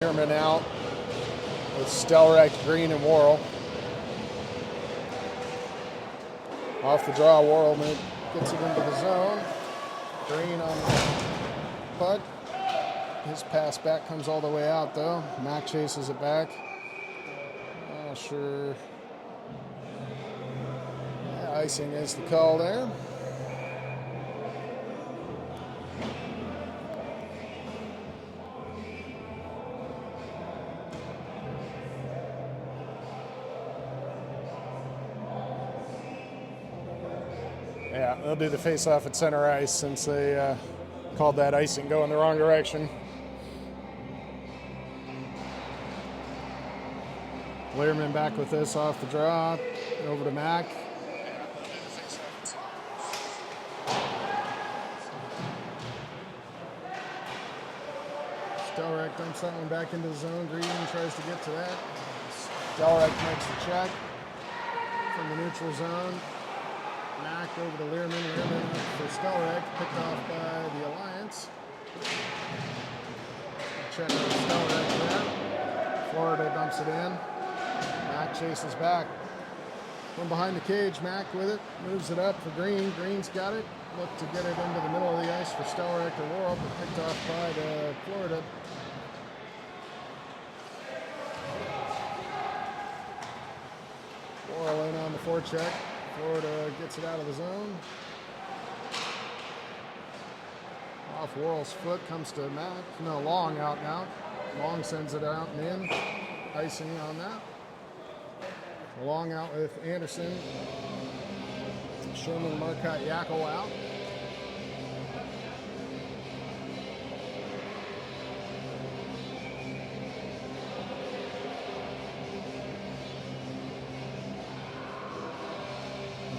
Learman out with Stelrecht, Green, and Worrell. Off the draw, Worrell gets it into the zone. Green on the putt. His pass back comes all the way out, though. Mack chases it back. Sure. Yeah, icing is the call there. Yeah, they'll do the face-off at center ice since they called that icing going the wrong direction. Learman back with this off the draw. Over to Mack. Stelrecht dumps that one back into the zone. Green tries to get to that. Stelrecht makes the check from the neutral zone. Mack over to Learman. Learman for Stelrecht, picked off by the Alliance. Check on Stelrecht there. Florida dumps it in. Mack chases back. From behind the cage, Mack with it. Moves it up for Green. Green's got it. Look to get it into the middle of the ice for Stelrecht or Worrell, but picked off by the Florida. Worrell in on the forecheck. Florida gets it out of the zone. Off Worrell's foot, comes to Mack. No, Long out now. Long sends it out and in. Icing on that. Long out with Anderson. Sherman, Marcotte, Yackel out.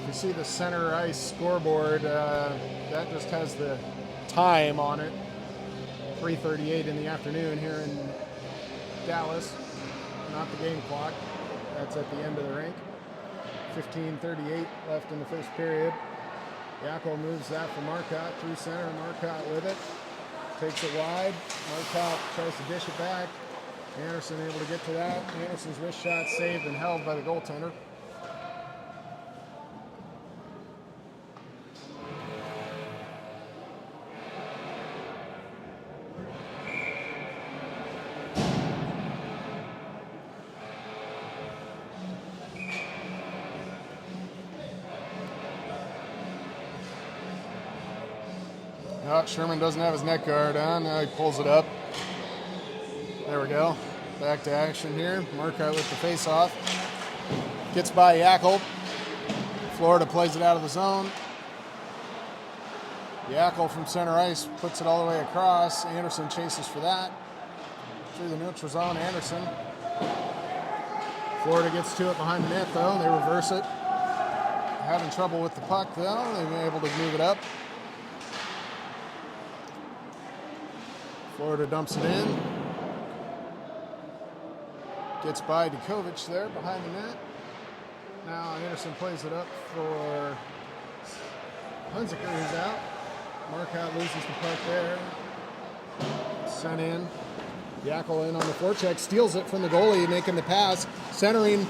If you see the center ice scoreboard, that just has the time on it. 3:38 in the afternoon here in Dallas, not the game clock. That's at the end of the rink. 15:38 left in the first period. Yackel moves that for Marcotte through center. Marcotte with it. Takes it wide. Marcotte tries to dish it back. Anderson able to get to that. Anderson's wrist shot saved and held by the goaltender. Oh, Sherman doesn't have his neck guard on. Now he pulls it up. There we go. Back to action here. Marcotte with the face-off. Gets by Yackel. Florida plays it out of the zone. Yackel from center ice puts it all the way across. Anderson chases for that. Through the neutral zone, Anderson. Florida gets to it behind the net, though. They reverse it. Having trouble with the puck, though. They've been able to move it up. Florida dumps it in. Gets by Djokovic there behind the net. Now Anderson plays it up for Hunziker, who's out. Marcotte loses the puck there. Sent in. Yackel in on the forecheck. Steals it from the goalie, making the pass. Centering.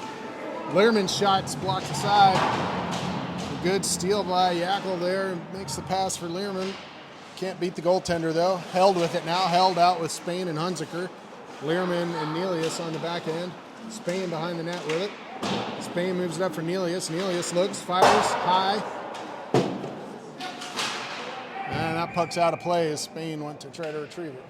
Learman's shot's blocked aside. A good steal by Yackel there. Makes the pass for Learman. Can't beat the goaltender, though. Held with it now. Held out with Spain and Hunziker. Learman and Nelius on the back end. Spain behind the net with it. Spain moves it up for Nelius. Nelius looks, fires, high. And that puck's out of play as Spain went to try to retrieve it.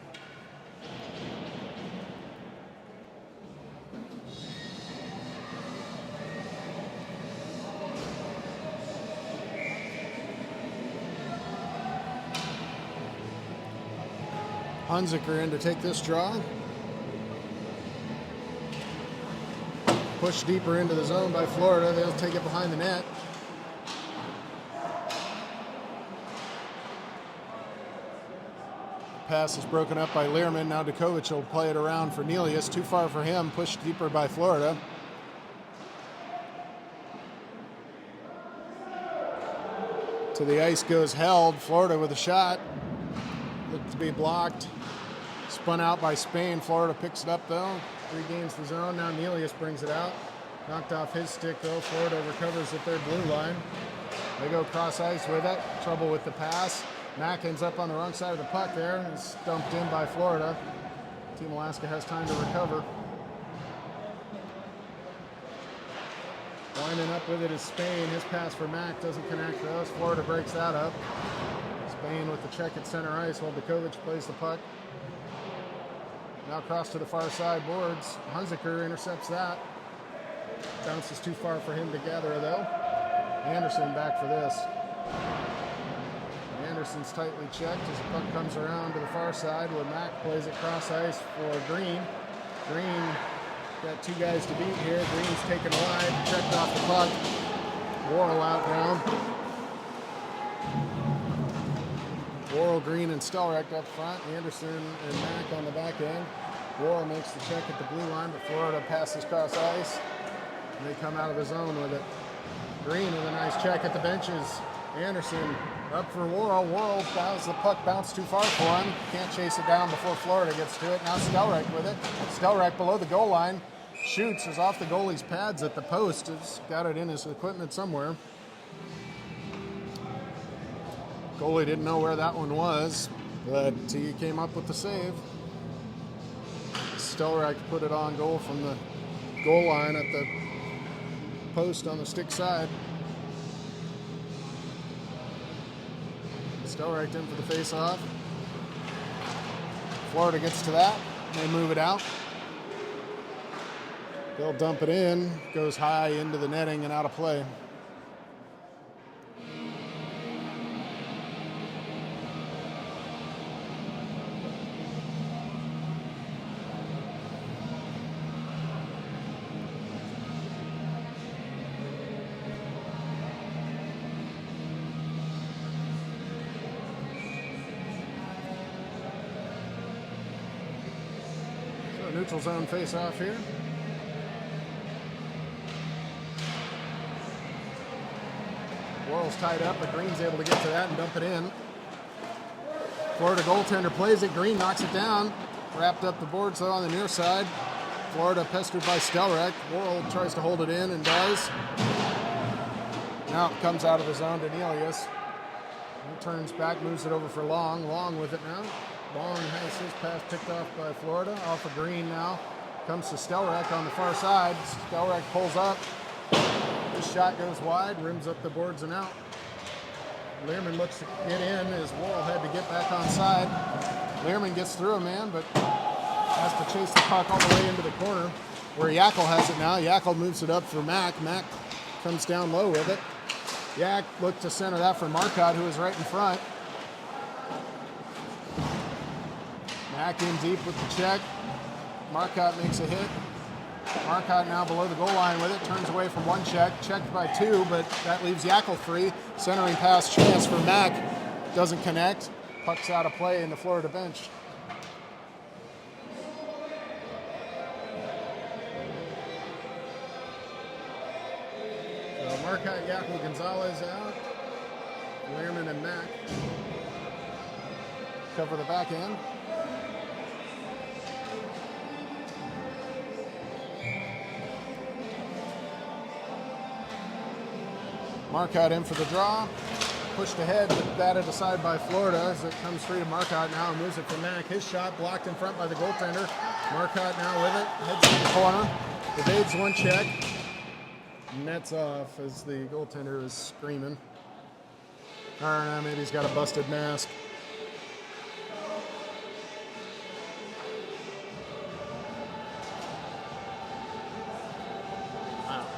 Hunziker in to take this draw. Push deeper into the zone by Florida. They'll take it behind the net. Pass is broken up by Learman. Now Djokovic will play it around for Nelius. Too far for him. Pushed deeper by Florida. To the ice goes Held. Florida with a shot. Looked to be blocked. spun out by Spain. Florida picks it up though. Regains the zone. Now Nelius brings it out. Knocked off his stick though. Florida recovers at their blue line. They go cross ice with it. Trouble with the pass. Mack ends up on the wrong side of the puck there. He's dumped in by Florida. Team Alaska has time to recover. Winding up with it is Spain. His pass for Mack doesn't connect to us. Florida breaks that up. Spain with the check at center ice while Bekovic plays the puck. Now across to the far side boards. Hunziker intercepts that. Bounces too far for him to gather though. Anderson back for this. Anderson's tightly checked as the puck comes around to the far side where Mack plays it cross ice for Green. Green got two guys to beat here. Green's taken wide, checked off the puck. Worrell out now. Worrell, Green, and Stelrecht up front. Anderson and Mack on the back end. Worrell makes the check at the blue line, but Florida passes cross ice. And they come out of the zone with it. Green with a nice check at the benches. Anderson up for Worrell. Worrell allows the puck bounce too far for him. Can't chase it down before Florida gets to it. Now Stelrecht with it. Stelrecht below the goal line. Shoots, is off the goalie's pads at the post. He's got it in his equipment somewhere. Goalie didn't know where that one was, but he came up with the save. Stelrecht put it on goal from the goal line at the post on the stick side. Stelrecht in for the face-off. Florida gets to that. They move it out. They'll dump it in. Goes high into the netting and out of play. Neutral zone face-off here. Worrell's tied up, but Green's able to get to that and dump it in. Florida goaltender plays it. Green knocks it down. Wrapped up the boards though on the near side. Florida pestered by Stelrecht. Worrell tries to hold it in and does. Now it comes out of the zone to Nelius. He turns back, moves it over for Long. Long with it now. Long has his pass picked off by Florida. Off of Green now. Comes to Stelrecht on the far side. Stelrecht pulls up. His shot goes wide, rims up the boards and out. Learman looks to get in as Worrell had to get back on side. Learman gets through a man, but has to chase the puck all the way into the corner where Yackel has it now. Yackel moves it up for Mack. Mack comes down low with it. Yak looked to center that for Marcotte, who is right in front. Mack in deep with the check. Marcotte makes a hit. Marcotte now below the goal line with it. Turns away from one check. Checked by two, but that leaves Yackel free. Centering pass chance for Mack. Doesn't connect. Puck's out of play in the Florida bench. So Marcotte, Yackel, Gonzalez out. Learman and Mack cover the back end. Marcotte in for the draw. Pushed ahead, but batted aside by Florida as it comes free to Marcotte now and moves it for Mack. His shot blocked in front by the goaltender. Marcotte now with it. Heads to the corner. Evades one check. Nets off as the goaltender is screaming. Or maybe he's got a busted mask.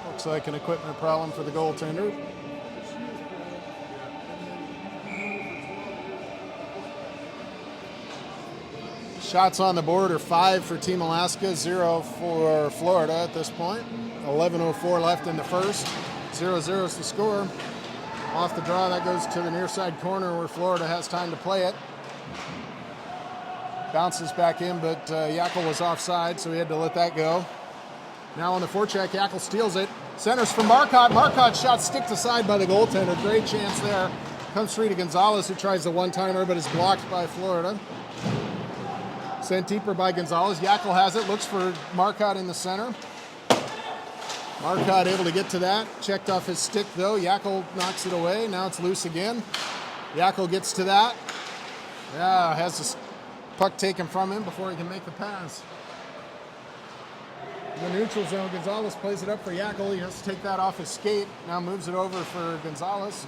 Looks like an equipment problem for the goaltender. Shots on the board are 5 for Team Alaska, 0 for Florida at this point. 11:04 left in the first. 0-0 is the score. Off the draw, that goes to the near side corner where Florida has time to play it. Bounces back in, but Yackel was offside, so he had to let that go. Now on the forecheck, Yackel steals it. Centers for Marcotte. Marcotte's shot sticked aside by the goaltender. Great chance there. Comes free to Gonzalez, who tries the one-timer, but is blocked by Florida. Sent deeper by Gonzalez. Yackel has it, looks for Marcotte in the center. Marcotte able to get to that. Checked off his stick though. Yackel knocks it away. Now it's loose again. Yackel gets to that. Yeah, has the puck taken from him before he can make the pass. In the neutral zone, Gonzalez plays it up for Yackel. He has to take that off his skate. Now moves it over for Gonzalez.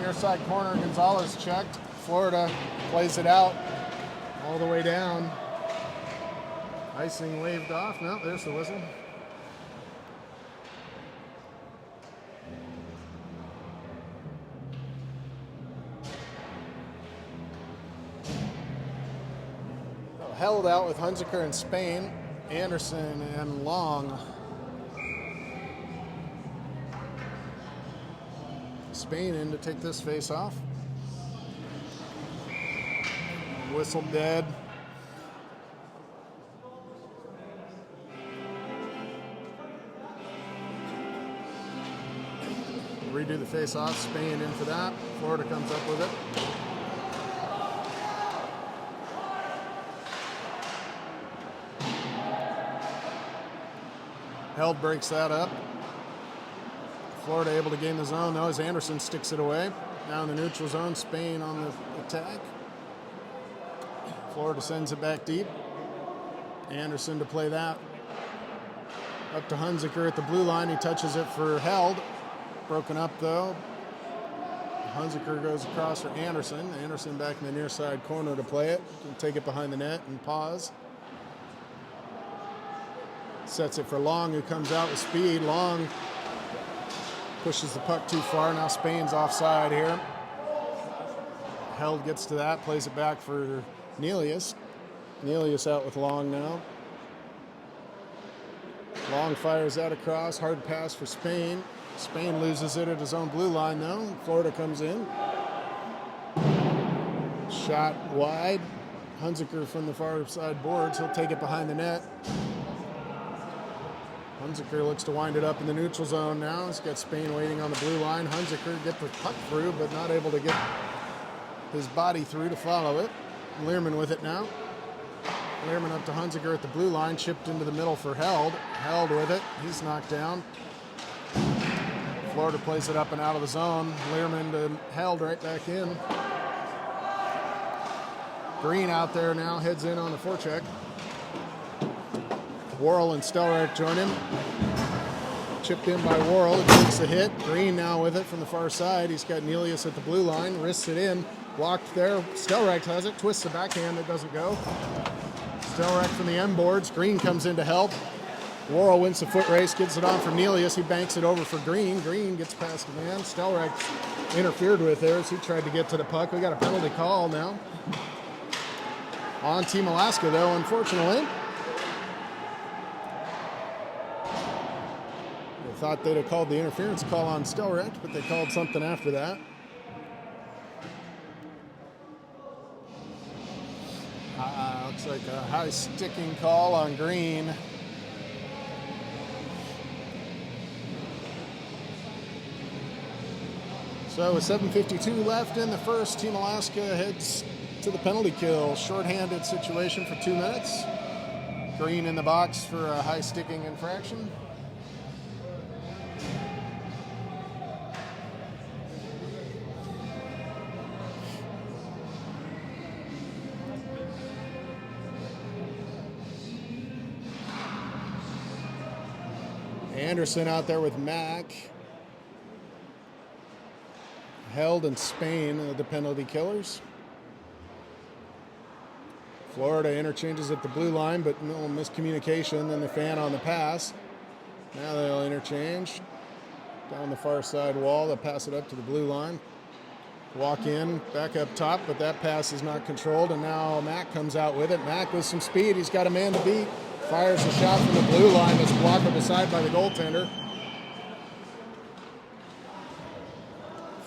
Near side corner, Gonzalez checked. Florida plays it out all the way down. Icing waved off. No, there's the whistle. Held out with Hunziker and Spain, Anderson and Long. Spain in to take this face off. Whistle dead. Redo the face off. Spain in for that. Florida comes up with it. Held breaks that up. Florida able to gain the zone though as Anderson sticks it away. Now in the neutral zone, Spain on the attack. Florida sends it back deep. Anderson to play that. Up to Hunziker at the blue line. He touches it for Held. Broken up though. Hunziker goes across for Anderson. Anderson back in the near side corner to play it. Can take it behind the net and pause. Sets it for Long, who comes out with speed. Long pushes the puck too far. Now Spain's offside here. Held gets to that, plays it back for Nelius. Nelius out with Long now. Long fires that across. Hard pass for Spain. Spain loses it at his own blue line though. Florida comes in. Shot wide. Hunziker from the far side boards. He'll take it behind the net. Hunziker looks to wind it up in the neutral zone now. He's got Spain waiting on the blue line. Hunziker gets the puck through, but not able to get his body through to follow it. Learman with it now. Learman up to Hunziker at the blue line. Chipped into the middle for Held. Held with it. He's knocked down. Florida plays it up and out of the zone. Learman to Held right back in. Green out there now. Heads in on the forecheck. Worrell and Stelreich join him. Chipped in by Worrell. It takes the hit. Green now with it from the far side. He's got Nelius at the blue line. Wrists it in. Blocked there. Stelreich has it. Twists the backhand. It doesn't go. Stelreich from the end boards. Green comes in to help. Worrell wins the foot race. Gets it on from Nelius. He banks it over for Green. Green gets past the man. Stelreich interfered with there as he tried to get to the puck. We got a penalty call now on Team Alaska though, unfortunately. Thought they'd have called the interference call on Stelreich, but they called something after that. Looks like a high sticking call on Green. So with 7:52 left in the first, Team Alaska heads to the penalty kill. Shorthanded situation for 2 minutes. Green in the box for a high sticking infraction. Anderson out there with Mack. Held and Spain, the penalty killers. Florida interchanges at the blue line, but no miscommunication. Then the fan on the pass. Now they'll interchange. Down the far side wall, they'll pass it up to the blue line. Walk in, back up top, but that pass is not controlled, and now Mack comes out with it. Mack with some speed, he's got a man to beat. Fires a shot from the blue line that's blocked up aside by the goaltender.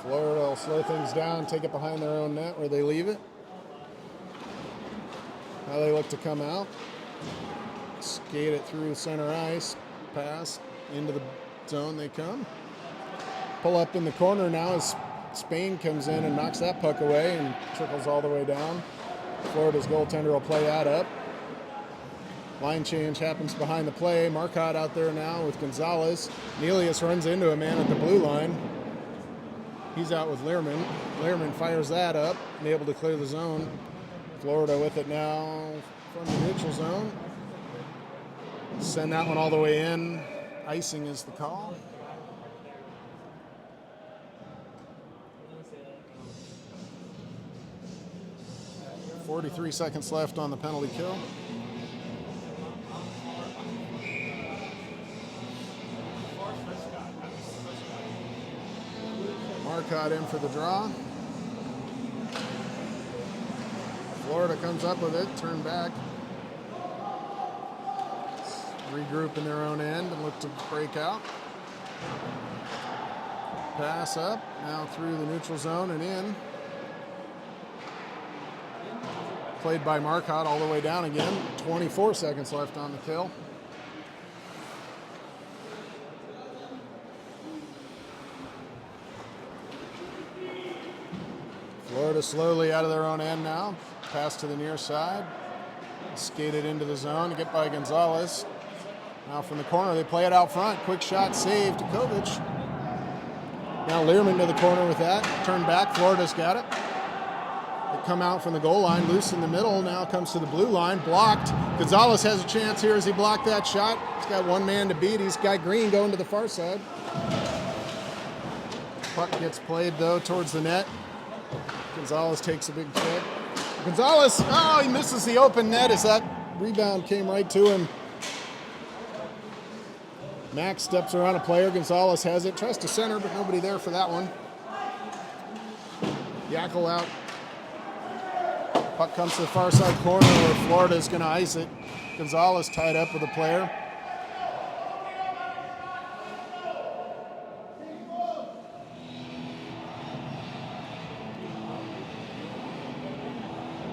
Florida will slow things down, take it behind their own net where they leave it. Now they look to come out. Skate it through center ice. Pass into the zone they come. Pull up in the corner now as Spain comes in and knocks that puck away and trickles all the way down. Florida's goaltender will play that up. Line change happens behind the play. Marcotte out there now with Gonzalez. Nelius runs into a man at the blue line. He's out with Learman. Learman fires that up and able to clear the zone. Florida with it now from the neutral zone. Send that one all the way in. Icing is the call. .43 seconds left on the penalty kill. Marcotte in for the draw. Florida comes up with it, turn back. Regroup in their own end and look to break out. Pass up, now through the neutral zone and in. Played by Marcotte all the way down again. 24 seconds left on the kill. Florida slowly out of their own end now. Pass to the near side. Skated into the zone, get by Gonzalez. Now from the corner, they play it out front. Quick shot saved to Kovic. Now Learman to the corner with that. Turn back, Florida's got it. They come out from the goal line, loose in the middle, now comes to the blue line, blocked. Gonzalez has a chance here as he blocked that shot. He's got one man to beat. He's got Green going to the far side. Puck gets played, though, towards the net. Gonzalez takes a big check. Gonzalez, he misses the open net as that rebound came right to him. Max steps around a player. Gonzalez has it. Tries to center, but nobody there for that one. Yackel out. Puck comes to the far side corner where Florida is going to ice it. Gonzalez tied up with a player.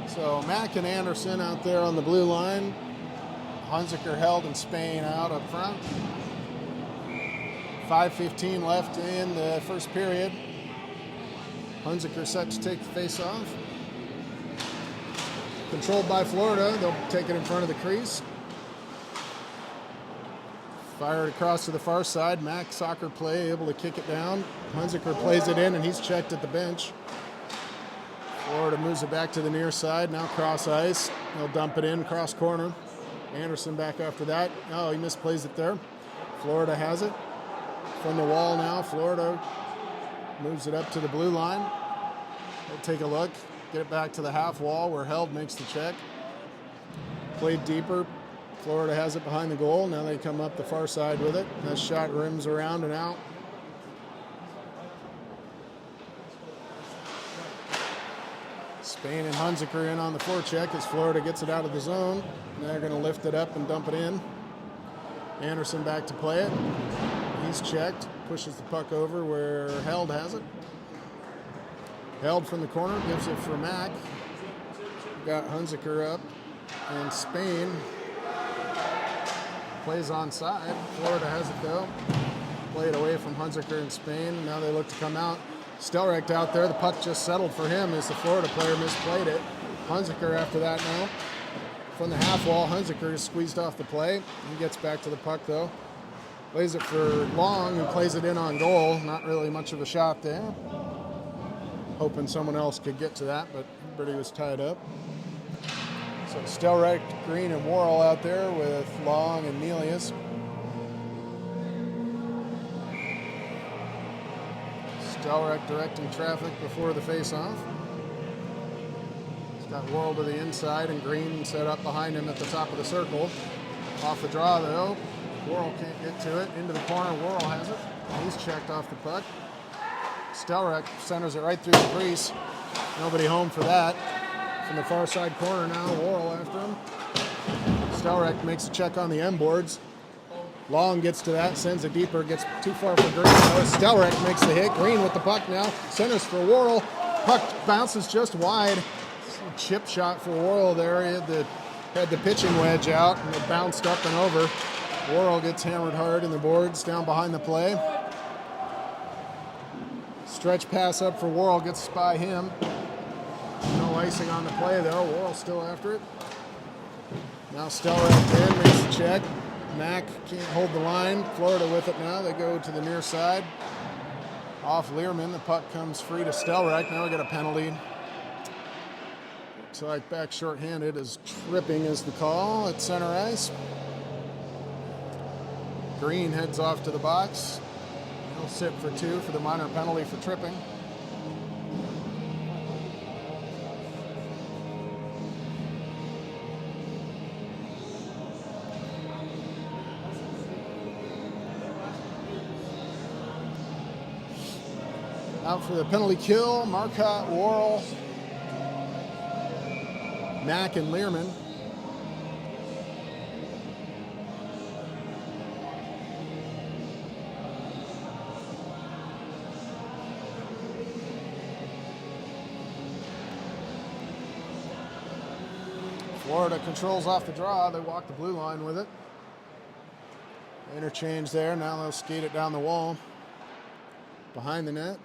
So Mack and Anderson out there on the blue line. Hunziker held and Spain out up front. 5:15 left in the first period. Hunziker set to take the face-off. Controlled by Florida. They'll take it in front of the crease. Fired across to the far side. Mack soccer play, able to kick it down. Hunziker plays it in, and he's checked at the bench. Florida moves it back to the near side. Now cross ice. They'll dump it in, cross corner. Anderson back after that. Oh, he misplays it there. Florida has it. From the wall now, Florida moves it up to the blue line. They'll take a look. Get it back to the half wall where Held makes the check. Played deeper. Florida has it behind the goal. Now they come up the far side with it. That shot rims around and out. Spain and Hunziker in on the forecheck as Florida gets it out of the zone. Now they're going to lift it up and dump it in. Anderson back to play it. He's checked. Pushes the puck over where Held has it. Held from the corner, gives it for Mack. Got Hunziker up. And Spain plays onside. Florida has it though. Played away from Hunziker and Spain. Now they look to come out. Stelrecht out there. The puck just settled for him as the Florida player misplayed it. Hunziker after that now. From the half wall, Hunziker is squeezed off the play. He gets back to the puck though. Plays it for Long, who plays it in on goal. Not really much of a shot there. Hoping someone else could get to that, but everybody was tied up. So Stelrecht, Green, and Worrell out there with Long and Nelius. Stelrecht directing traffic before the face-off. He's got Worrell to the inside and Green set up behind him at the top of the circle. Off the draw though. Worrell can't get to it. Into the corner, Worrell has it. He's checked off the puck. Stelrecht centers it right through the crease. Nobody home for that. From the far side corner now, Worrell after him. Stelrecht makes a check on the end boards. Long gets to that, sends it deeper, gets too far for Green. Stelrecht makes the hit. Green with the puck now. Centers for Worrell. Puck bounces just wide. Chip shot for Worrell there. He had the pitching wedge out and it bounced up and over. Worrell gets hammered hard in the boards down behind the play. Stretch pass up for Worrell, gets by him. No icing on the play, though. Worrell still after it. Now Stelreich in, makes the check. Mack can't hold the line. Florida with it now. They go to the near side. Off Learman. The puck comes free to Stelreich. Now we got a penalty. Looks like back shorthanded as tripping is the call at center ice. Green heads off to the box. He'll sit for 2 for the minor penalty for tripping. Out for the penalty kill, Marcotte, Worrell, Mack, and Learman. Florida controls off the draw. They walk the blue line with it. Interchange there. Now they'll skate it down the wall. Behind the net.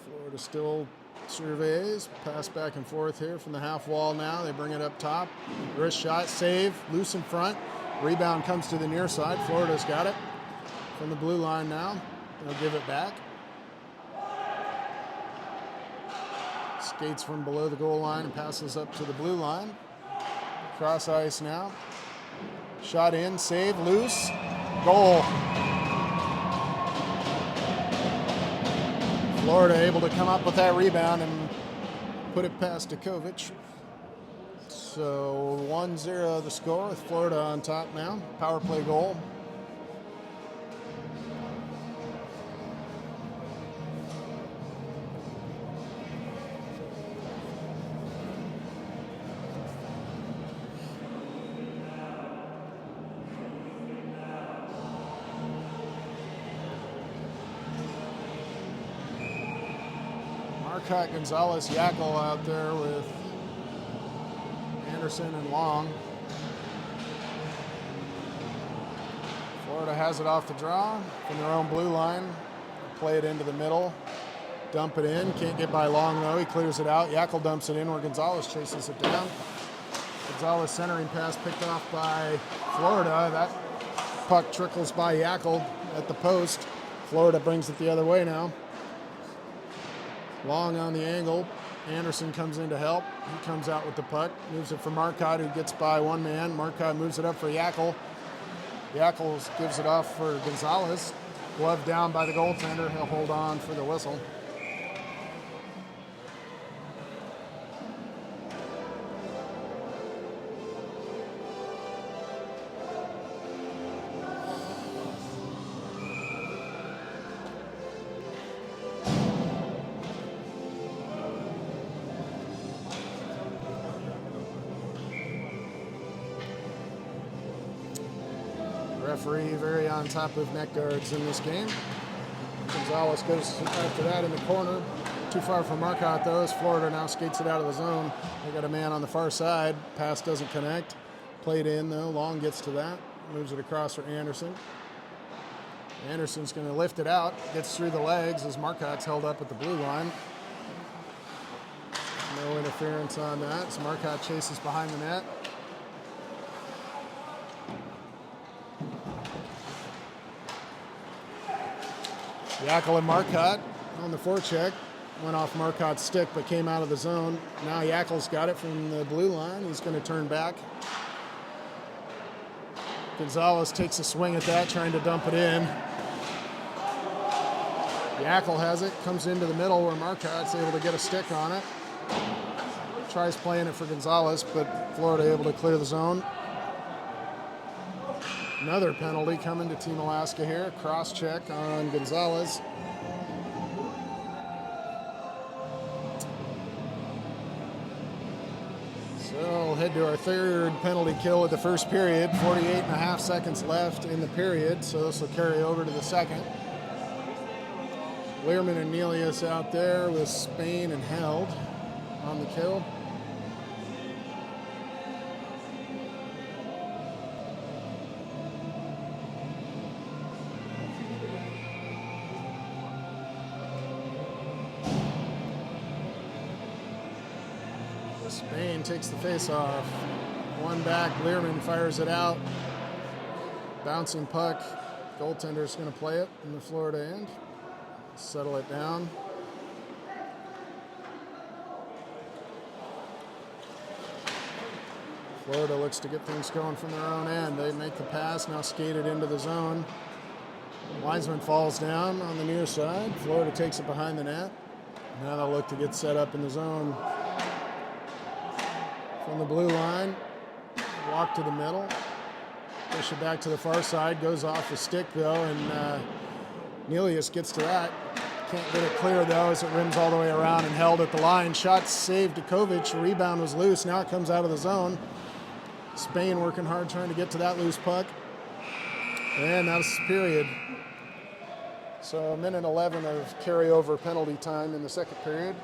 Florida still surveys. Pass back and forth here from the half wall now. They bring it up top. Wrist shot. Save. Loose in front. Rebound comes to the near side. Florida's got it. From the blue line now. They'll give it back. Skates from below the goal line and passes up to the blue line. Cross ice now. Shot in, save, loose, goal. Florida able to come up with that rebound and put it past Djokovic. So 1-0 the score with Florida on top now. Power play goal. Marcotte, Gonzalez, Yakel out there with Anderson and Long. Florida has it off the draw from their own blue line. Play it into the middle. Dump it in. Can't get by Long though. He clears it out. Yakel dumps it in where Gonzalez chases it down. Gonzalez centering pass picked off by Florida. That puck trickles by Yakel at the post. Florida brings it the other way now. Long on the angle. Anderson comes in to help. He comes out with the puck. Moves it for Marcotte, who gets by one man. Marcotte moves it up for Yakel. Yakel gives it off for Gonzalez. Glove down by the goaltender. He'll hold on for the whistle. Referee very on top of neck guards in this game. Gonzalez goes after that in the corner. Too far for Marcotte though, as Florida now skates it out of the zone. They got a man on the far side. Pass doesn't connect. Played in though. Long gets to that. Moves it across for Anderson. Anderson's going to lift it out. Gets through the legs as Marcotte's held up at the blue line. No interference on that. So Marcotte chases behind the net. Yakel and Marcotte on the forecheck. Went off Marcotte's stick but came out of the zone. Now Yakel's got it from the blue line. He's going to turn back. Gonzalez takes a swing at that, trying to dump it in. Yakel has it, comes into the middle where Marcotte's able to get a stick on it. Tries playing it for Gonzalez, but Florida able to clear the zone. Another penalty coming to Team Alaska here. Cross check on Gonzalez. So we'll head to our third penalty kill of the first period. 48.5 seconds left in the period, so this will carry over to the second. Learman and Nelius out there with Spain and Held on the kill. Spain takes the face off. One back, Learman fires it out. Bouncing puck. Goaltender's going to play it in the Florida end. Settle it down. Florida looks to get things going from their own end. They make the pass, now skated into the zone. Linesman falls down on the near side. Florida takes it behind the net. Now they'll look to get set up in the zone. From the blue line, walk to the middle. Push it back to the far side, goes off the stick though, and Nelius gets to that. Can't get it clear though as it rims all the way around and held at the line. Shot saved to Kovic, the rebound was loose, now it comes out of the zone. Spain working hard trying to get to that loose puck. And that's the period. So 1:11 of carryover penalty time in the second period.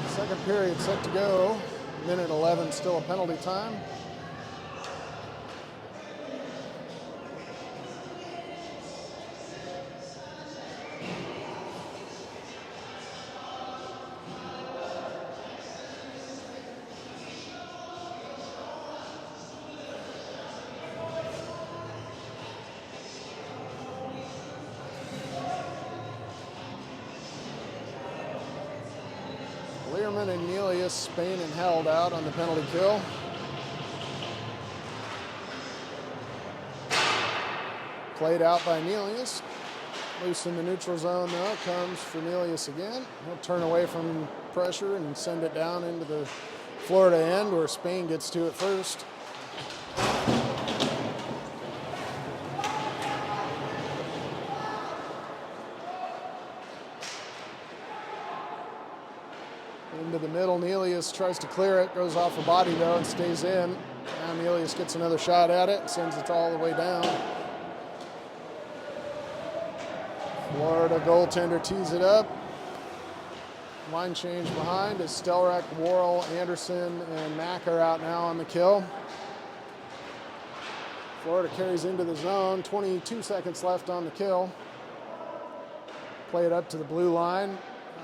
Second period set to go. 1:11, still a penalty time. Learman and Nelius, Spain and held out on the penalty kill. Played out by Nelius. Loose in the neutral zone though, comes for Nelius again. He'll turn away from pressure and send it down into the Florida end where Spain gets to it first. Into the middle, Nelius tries to clear it, goes off the body though and stays in. Now Nelius gets another shot at it and sends it all the way down. Florida goaltender tees it up. Line change behind as Stelrek, Worrell, Anderson, and Mack are out now on the kill. Florida carries into the zone, 22 seconds left on the kill. Play it up to the blue line.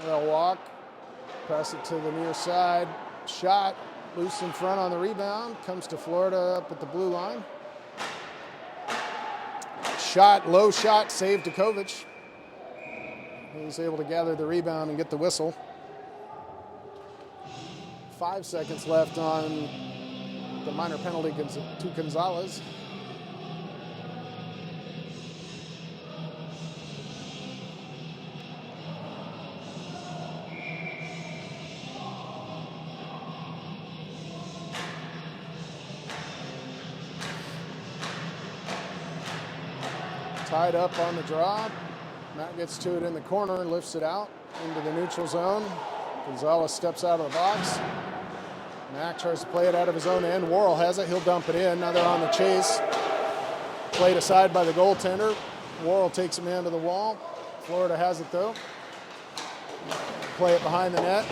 They'll walk. Pass it to the near side. Shot loose in front on the rebound. Comes to Florida up at the blue line. Shot, low shot, saved to Kovic. He was able to gather the rebound and get the whistle. 5 seconds left on the minor penalty to Gonzalez. Tied up on the draw. Matt gets to it in the corner and lifts it out into the neutral zone. Gonzalez steps out of the box. Mack tries to play it out of his own end. Worrell has it. He'll dump it in. Now they're on the chase. Played aside by the goaltender. Worrell takes a man to the wall. Florida has it though. Play it behind the net.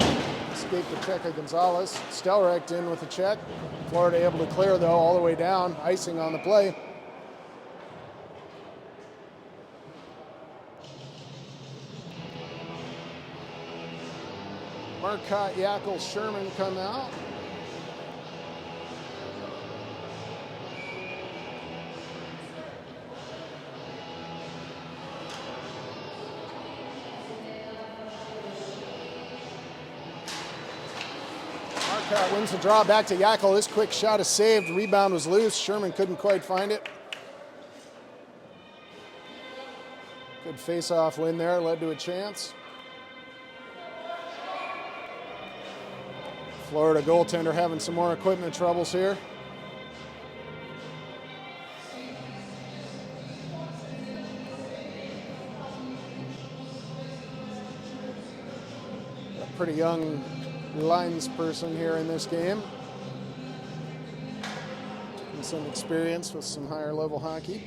Escape the check of Gonzalez. Stelrek in with the check. Florida able to clear though all the way down. Icing on the play. Marcotte, Yakel, Sherman come out. Marcotte wins the draw, back to Yakel. This quick shot is saved. Rebound was loose. Sherman couldn't quite find it. Good face-off win there, led to a chance. Florida goaltender having some more equipment troubles here. A pretty young linesperson here in this game. And some experience with some higher level hockey.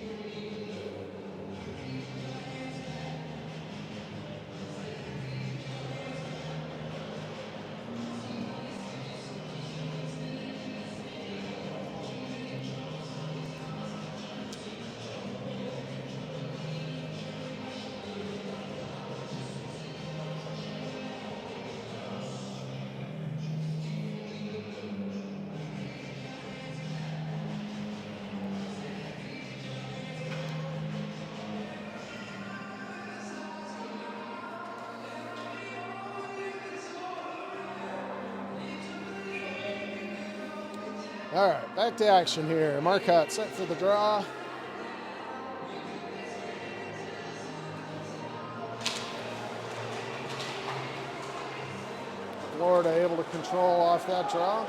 All right, back to action here. Marcotte set for the draw. Florida able to control off that draw.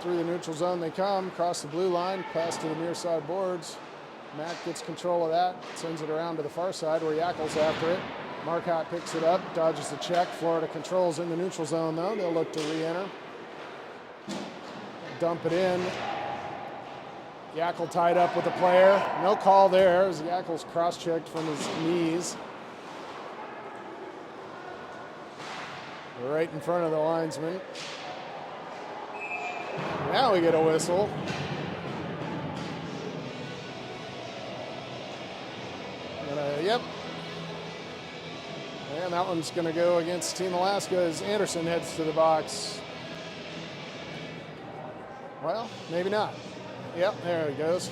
Through the neutral zone they come, across the blue line, pass to the near side boards. Mack gets control of that, sends it around to the far side where Yakel's after it. Marcotte picks it up, dodges the check. Florida controls in the neutral zone though. They'll look to re-enter. Dump it in. Yakel tied up with the player. No call there as Yakel's cross-checked from his knees. Right in front of the linesman. Now we get a whistle. Yep. And that one's going to go against Team Alaska as Anderson heads to the box. Well, maybe not. Yep, there it goes.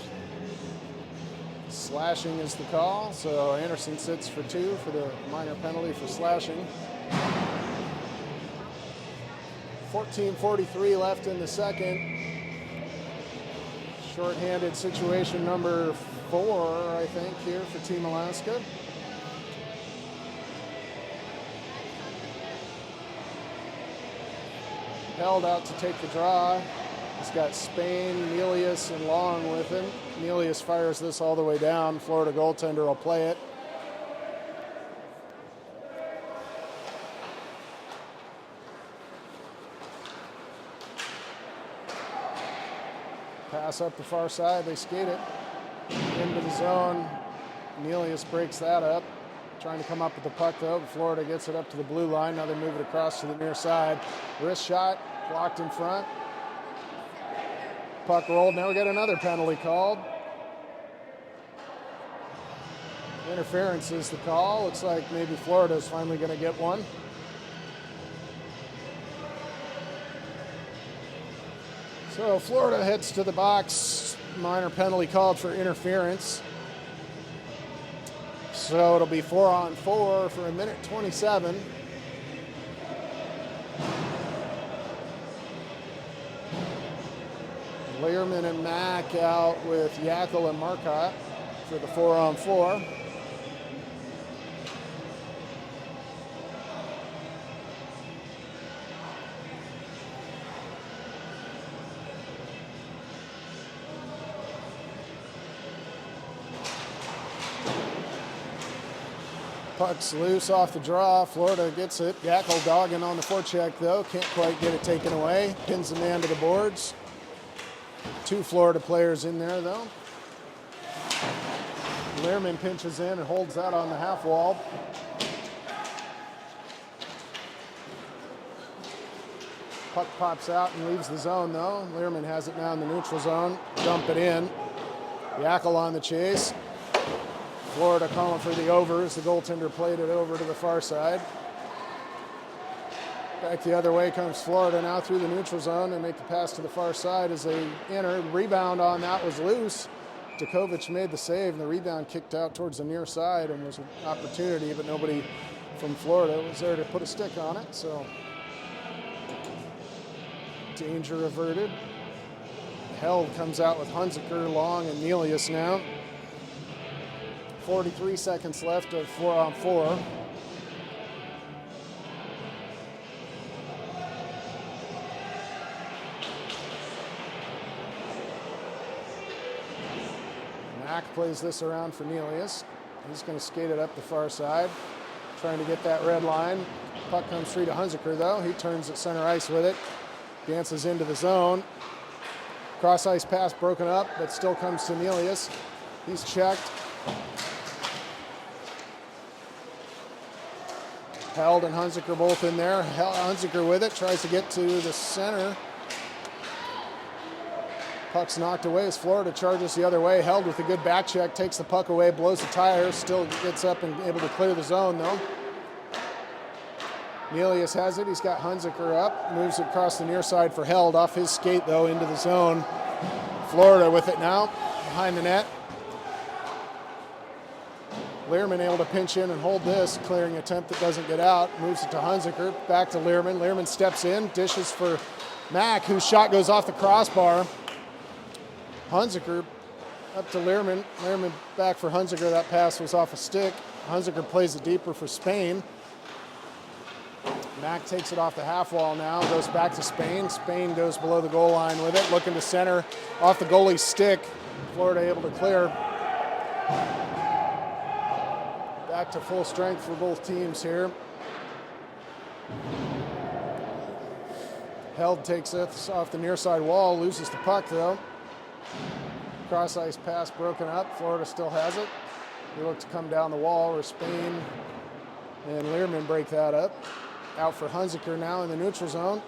Slashing is the call, so Anderson sits for 2 for the minor penalty for slashing. 14:43 left in the second. Short-handed situation number 4, I think, here for Team Alaska. Held out to take the draw. He's got Spain, Nelius, and Long with him. Nelius fires this all the way down. Florida goaltender will play it. Pass up the far side, they skate it. Into the zone. Nelius breaks that up. Trying to come up with the puck though. Florida gets it up to the blue line. Now they move it across to the near side. Wrist shot, blocked in front. Puck rolled. Now we got another penalty called. Interference is the call. Looks like maybe Florida's finally going to get one. So Florida heads to the box. Minor penalty called for interference. So it'll be 4-on-4 for 1:27. Learman and Mack out with Yakel and Marcotte for the 4-on-4. Puck's loose off the draw. Florida gets it. Yakel dogging on the forecheck though. Can't quite get it taken away. Pins the man to the boards. 2 Florida players in there though. Learman pinches in and holds that on the half wall. Puck pops out and leaves the zone though. Learman has it now in the neutral zone. Dump it in. Yakel on the chase. Florida calling for the over as the goaltender played it over to the far side. Back the other way comes Florida now through the neutral zone and make the pass to the far side as they enter. Rebound on that was loose. Djokovic made the save, and the rebound kicked out towards the near side and was an opportunity, but nobody from Florida was there to put a stick on it. So danger averted. Held comes out with Hunziker, Long, and Nelius now. 43 seconds left of 4-on-4. Mack plays this around for Nelius. He's going to skate it up the far side, trying to get that red line. Puck comes free to Hunziker, though. He turns at center ice with it, dances into the zone. Cross ice pass broken up, but still comes to Nelius. He's checked. Held and Hunziker both in there. Hunziker with it, tries to get to the center. Puck's knocked away as Florida charges the other way. Held with a good back check, takes the puck away, blows the tire, still gets up and able to clear the zone though. Nelius has it, he's got Hunziker up, moves it across the near side for Held, off his skate though into the zone. Florida with it now, behind the net. Learman able to pinch in and hold this, clearing attempt that doesn't get out, moves it to Hunziker, back to Learman. Learman steps in, dishes for Mack, whose shot goes off the crossbar. Hunziker up to Learman. Learman back for Hunziker. That pass was off a stick. Hunziker plays it deeper for Spain. Mack takes it off the half wall now, goes back to Spain. Spain goes below the goal line with it, looking to center off the goalie's stick. Florida able to clear. Back to full strength for both teams here. Held takes it off the near side wall, loses the puck though. Cross ice pass broken up. Florida still has it. They look to come down the wall where Spain and Learman break that up. Out for Hunziker now in the neutral zone.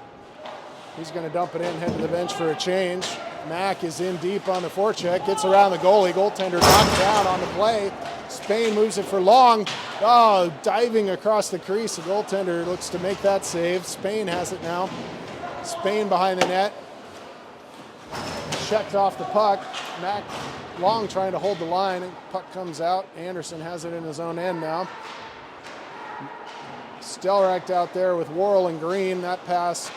He's going to dump it in, head to the bench for a change. Mack is in deep on the forecheck, gets around the goalie. Goaltender knocked down on the play. Spain moves it for Long. Oh, diving across the crease. The goaltender looks to make that save. Spain has it now. Spain behind the net. Checked off the puck. Mack, Long trying to hold the line. Puck comes out. Anderson has it in his own end now. Stelrecht out there with Worrell and Green. That pass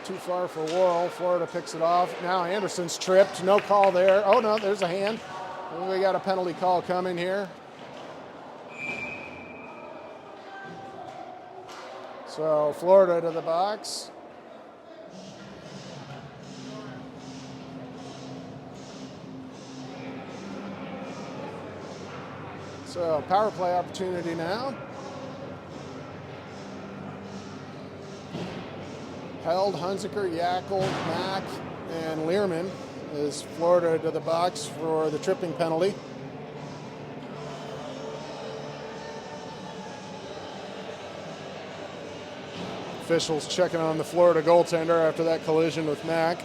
too far for Worrell. Florida picks it off. Now Anderson's tripped. No call there. Oh no, there's a hand. We got a penalty call coming here. So Florida to the box. So power play opportunity now. Held, Hunziker, Yackel, Mack, and Learman is Florida to the box for the tripping penalty. Officials checking on the Florida goaltender after that collision with Mack.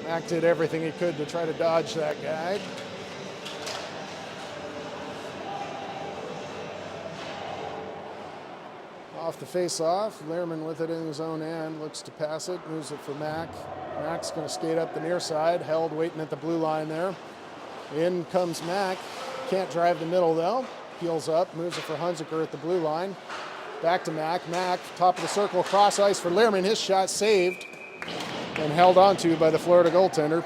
Mack did everything he could to try to dodge that guy. Off the face-off, Learman with it in his own end, looks to pass it, moves it for Mack. Mack's going to skate up the near side, Held waiting at the blue line there. In comes Mack, can't drive the middle though. Peels up, moves it for Hunziker at the blue line. Back to Mack. Mack, top of the circle, cross ice for Learman. His shot saved and held onto by the Florida goaltender.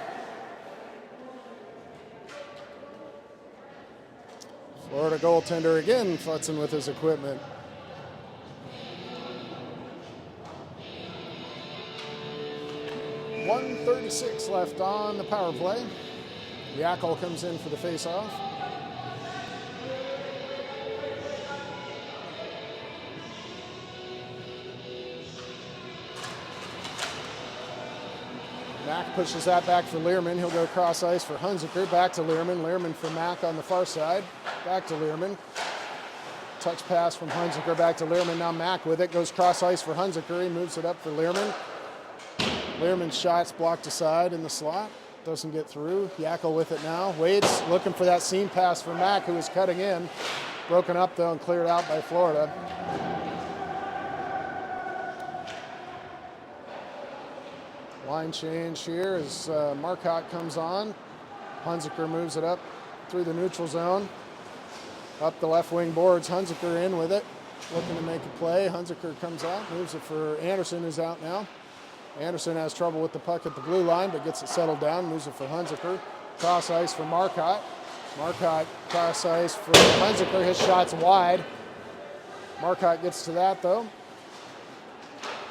Florida goaltender again futzing with his equipment. .136 left on the power play. Yackel comes in for the face-off. Mack pushes that back for Learman. He'll go cross ice for Hunziker. Back to Learman. Learman for Mack on the far side. Back to Learman. Touch pass from Hunziker back to Learman. Now Mack with it. Goes cross ice for Hunziker. He moves it up for Learman. Learman's shot's blocked aside in the slot. Doesn't get through. Yackel with it now. Waits, looking for that seam pass for Mack, who was cutting in. Broken up, though, and cleared out by Florida. Line change here as Marcotte comes on. Hunziker moves it up through the neutral zone. Up the left wing boards, Hunziker in with it, looking to make a play. Hunziker comes out, moves it for Anderson, who's out now. Anderson has trouble with the puck at the blue line, but gets it settled down, moves it for Hunziker. Cross ice for Marcotte. Marcotte cross ice for Hunziker. His shot's wide. Marcotte gets to that, though.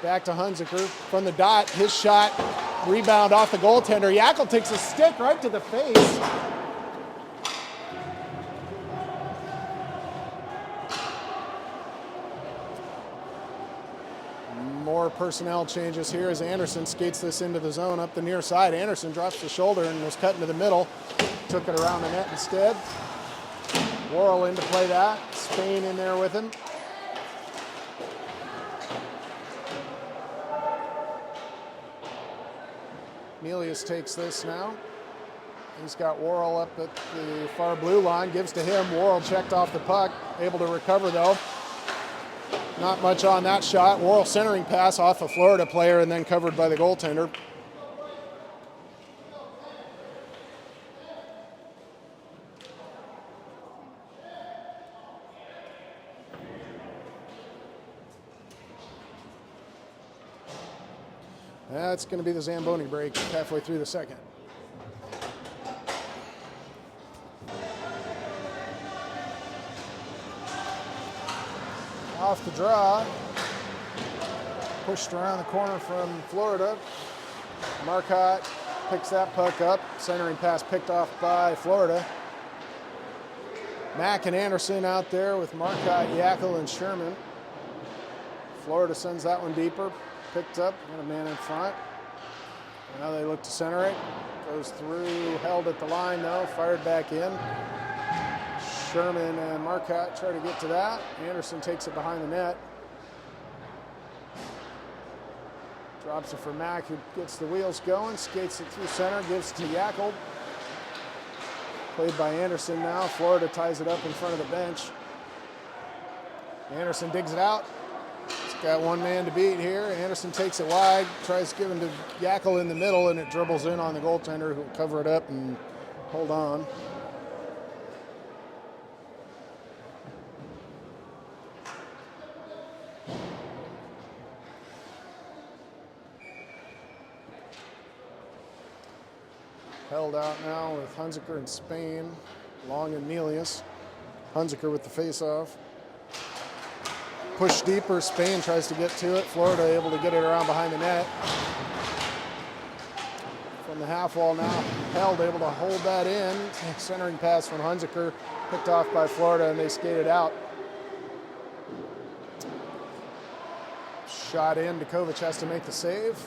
Back to Hunziker from the dot. His shot, rebound off the goaltender. Yackel takes a stick right to the face. More personnel changes here as Anderson skates this into the zone up the near side. Anderson drops the shoulder and was cut into the middle. Took it around the net instead. Worrell in to play that. Spain in there with him. Melius takes this now. He's got Worrell up at the far blue line. Gives to him. Worrell checked off the puck. Able to recover, though. Not much on that shot. Worrell centering pass off a Florida player and then covered by the goaltender. That's going to be the Zamboni break halfway through the second. Off the draw. Pushed around the corner from Florida. Marcotte picks that puck up. Centering pass picked off by Florida. Mack and Anderson out there with Marcotte, Yackel, and Sherman. Florida sends that one deeper. Picked up, got a man in front. Now they look to center it. Goes through, held at the line though, fired back in. Sherman and Marcotte try to get to that. Anderson takes it behind the net. Drops it for Mack, who gets the wheels going, skates it through center, gives it to Yackel. Played by Anderson now. Florida ties it up in front of the bench. Anderson digs it out. Got one man to beat here. Anderson takes it wide, tries giving to Yackel in the middle, and it dribbles in on the goaltender who'll cover it up and hold on. Held out now with Hunziker and Spain, Long and Melius. Hunziker with the face-off. Push deeper, Spain tries to get to it. Florida able to get it around behind the net. From the half wall now, held, able to hold that in. Centering pass from Hunziker, picked off by Florida, and they skated out. Shot in, Djokovic has to make the save.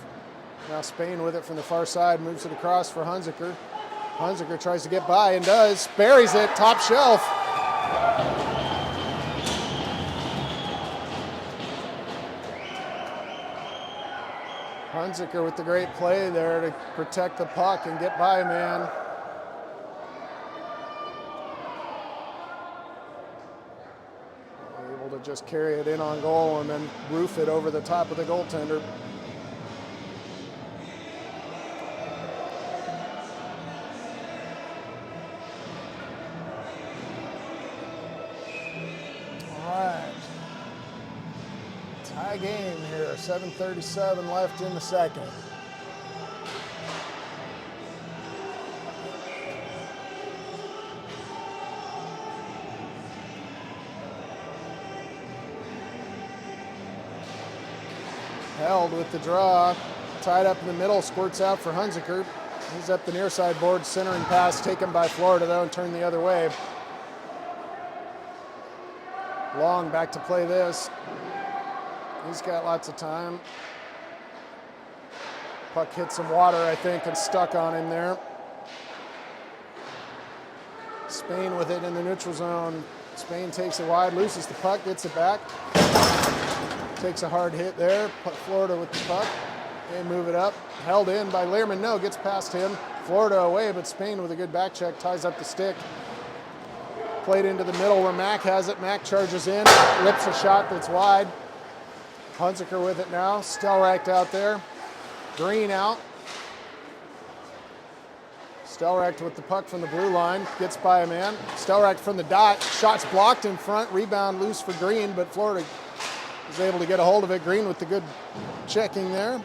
Now Spain with it from the far side, moves it across for Hunziker. Hunziker tries to get by and does. Buries it, top shelf. Hunziker with the great play there to protect the puck and get by a man. Able to just carry it in on goal and then roof it over the top of the goaltender. Tie game here, 7:37 left in the second. Held with the draw, tied up in the middle, squirts out for Hunziker. He's up the near side board, centering pass taken by Florida though and turned the other way. Long back to play this. He's got lots of time. Puck hit some water, I think, and stuck on him there. Spain with it in the neutral zone. Spain takes it wide, loses the puck, gets it back. Takes a hard hit there. Florida with the puck. They move it up. Held in by Learman. No, gets past him. Florida away, but Spain with a good back check ties up the stick. Played into the middle where Mack has it. Mack charges in, rips a shot that's wide. Hunziker with it now. Stelrecht out there. Green out. Stelrecht with the puck from the blue line, gets by a man. Stelrecht from the dot, shots blocked in front, rebound loose for Green, but Florida is able to get a hold of it. Green with the good checking there.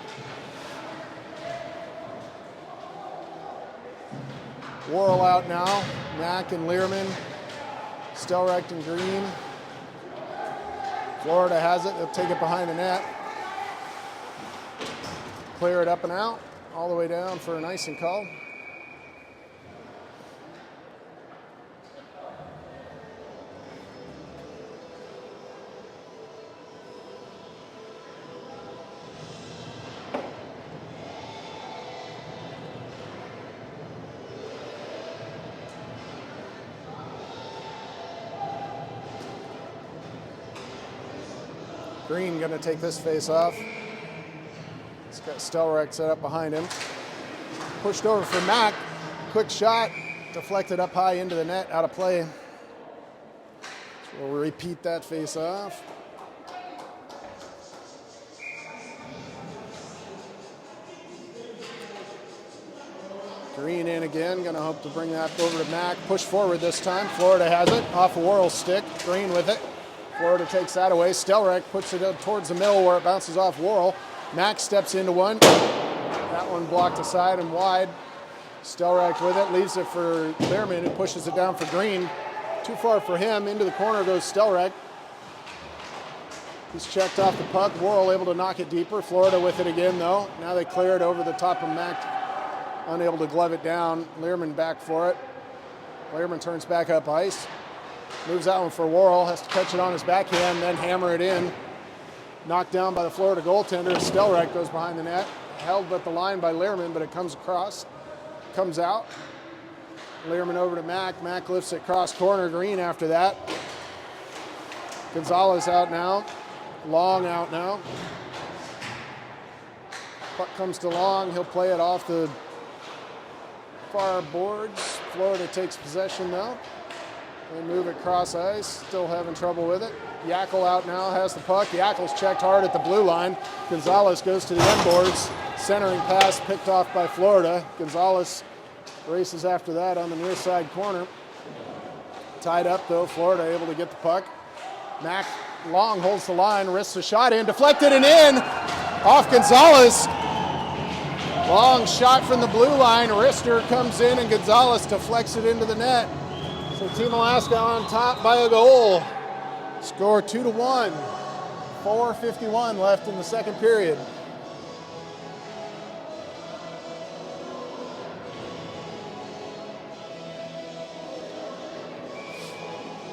Worrell out now, Mack and Learman, Stelrecht and Green. Florida has it, they'll take it behind the net. Clear it up and out, all the way down for an icing call. Green going to take this face off. He's got Stelrecht set up behind him. Pushed over for Mack. Quick shot. Deflected up high into the net. Out of play. So we'll repeat that face off. Green in again. Going to hope to bring that over to Mack. Push forward this time. Florida has it. Off of Worrell's stick. Green with it. Florida takes that away. Stelrecht puts it up towards the middle where it bounces off Worrell. Mack steps into one. That one blocked aside and wide. Stelrecht with it. Leaves it for Learman, who pushes it down for Green. Too far for him. Into the corner goes Stelrecht. He's checked off the puck. Worrell able to knock it deeper. Florida with it again, though. Now they clear it over the top of Mack. Unable to glove it down. Learman back for it. Learman turns back up ice. Moves that one for Worrell, has to catch it on his backhand, then hammer it in. Knocked down by the Florida goaltender. Stelrecht goes behind the net. Held at the line by Learman, but it comes across. Comes out. Learman over to Mack. Mack lifts it cross corner. Green after that. Gonzalez out now. Long out now. Puck comes to Long. He'll play it off the far boards. Florida takes possession now. They move it cross ice, still having trouble with it. Yackel out now, has the puck. Yackel's checked hard at the blue line. Gonzalez goes to the end boards. Centering pass picked off by Florida. Gonzalez races after that on the near side corner. Tied up though, Florida able to get the puck. Mack Long holds the line, risks a shot in, deflected and in. Off Gonzalez. Long shot from the blue line. Rister comes in and Gonzalez deflects it into the net. So Team Alaska on top by a goal. Score 2-1. 4:51 left in the second period.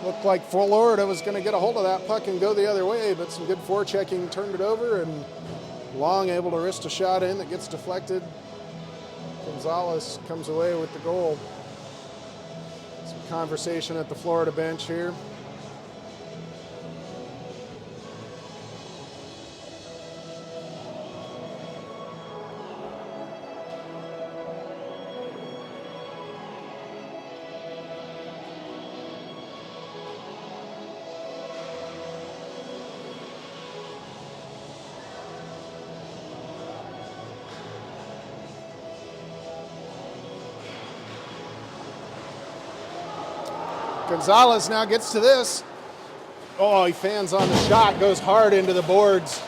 Looked like Florida was going to get a hold of that puck and go the other way, but some good forechecking turned it over, and Long able to wrist a shot in that gets deflected. Gonzalez comes away with the goal. Conversation at the Florida bench here. Gonzalez now gets to this. Oh, he fans on the shot, goes hard into the boards.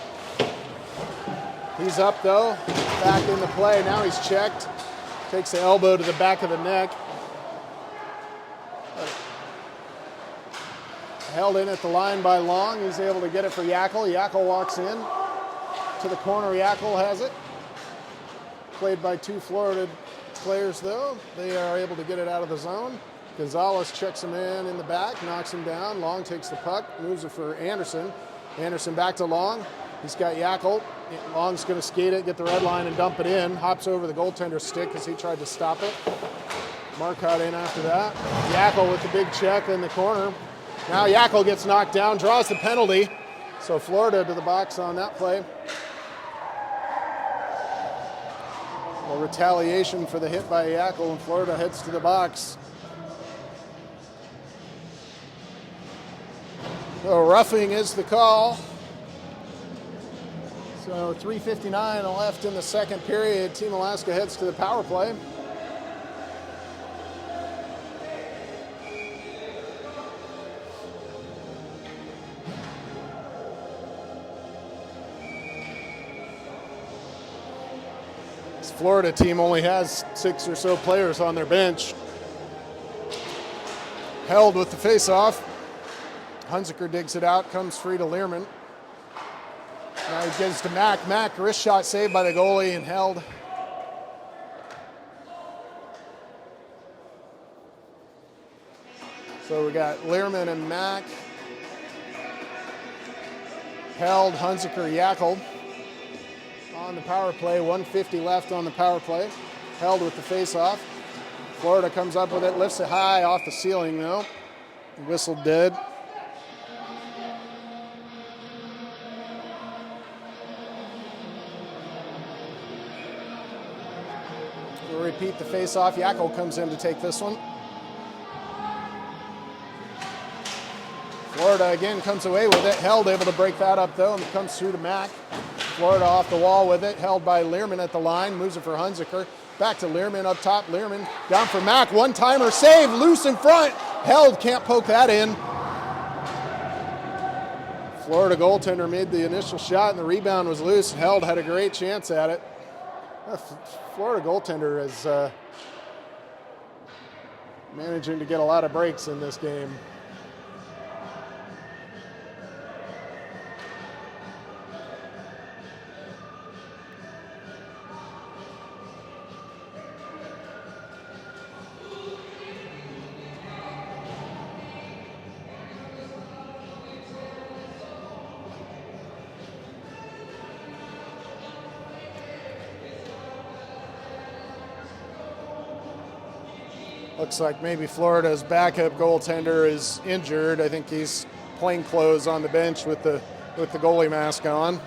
He's up though, back in the play. Now he's checked. Takes the elbow to the back of the neck. Held in at the line by Long. He's able to get it for Yackel. Yackel walks in to the corner. Yackel has it. Played by two Florida players though. They are able to get it out of the zone. Gonzalez checks a man in the back, knocks him down. Long takes the puck, moves it for Anderson. Anderson back to Long. He's got Yackel. Long's going to skate it, get the red line, and dump it in. Hops over the goaltender's stick as he tried to stop it. Marcotte in after that. Yackel with the big check in the corner. Now Yackel gets knocked down, draws the penalty. So Florida to the box on that play. A retaliation for the hit by Yackel, and Florida heads to the box. So roughing is the call. So 3:59 left in the second period. Team Alaska heads to the power play. This Florida team only has 6 or so players on their bench. Held with the face-off. Hunziker digs it out, comes free to Learman. Now he gives to Mack. Mack, wrist shot saved by the goalie and held. So we got Learman and Mack. Held, Hunziker, Yackel. On the power play, 1:50 left on the power play. Held with the face-off. Florida comes up with it, lifts it high off the ceiling though. Whistled dead. We'll repeat the face-off. Yackel comes in to take this one. Florida again comes away with it. Held, able to break that up though, and it comes through to Mack. Florida off the wall with it, held by Learman at the line, moves it for Hunziker. Back to Learman up top, Learman down for Mack, one-timer save, loose in front. Held, can't poke that in. Florida goaltender made the initial shot and the rebound was loose. Held had a great chance at it. Florida goaltender is managing to get a lot of breaks in this game. Looks like maybe Florida's backup goaltender is injured. I think he's plain clothes on the bench with the goalie mask on.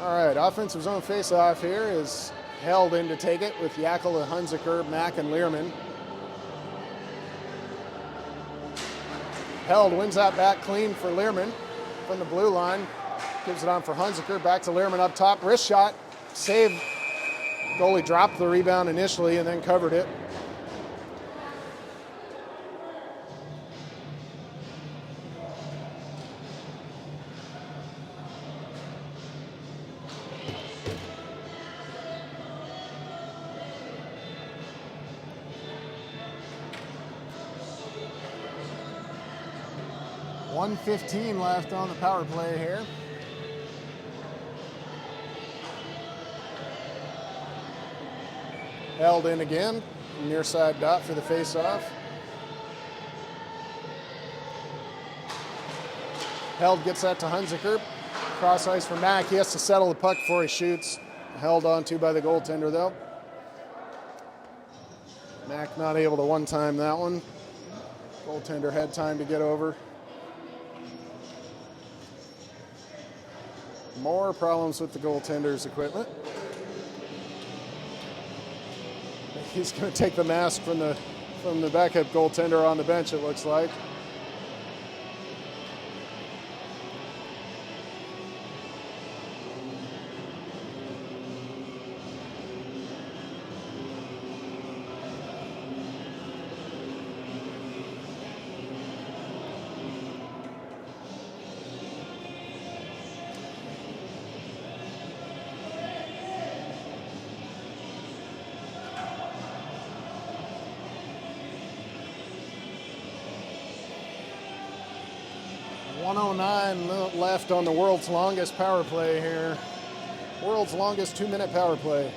All right, offensive zone face-off here is held in to take it with Yackel and Hunziker, Mack and Learman. Held wins that back clean for Learman from the blue line. Gives it on for Hunziker, back to Learman up top. Wrist shot, save. Goalie dropped the rebound initially and then covered it. .115 left on the power play here. Held in again, near side dot for the face-off. Held gets that to Hunziker. Cross ice for Mack. He has to settle the puck before he shoots. Held onto by the goaltender though. Mack not able to one-time that one. Goaltender had time to get over. More problems with the goaltender's equipment. He's going to take the mask from the backup goaltender on the bench, it looks like. .109 left on the world's longest power play here. World's longest 2-minute power play.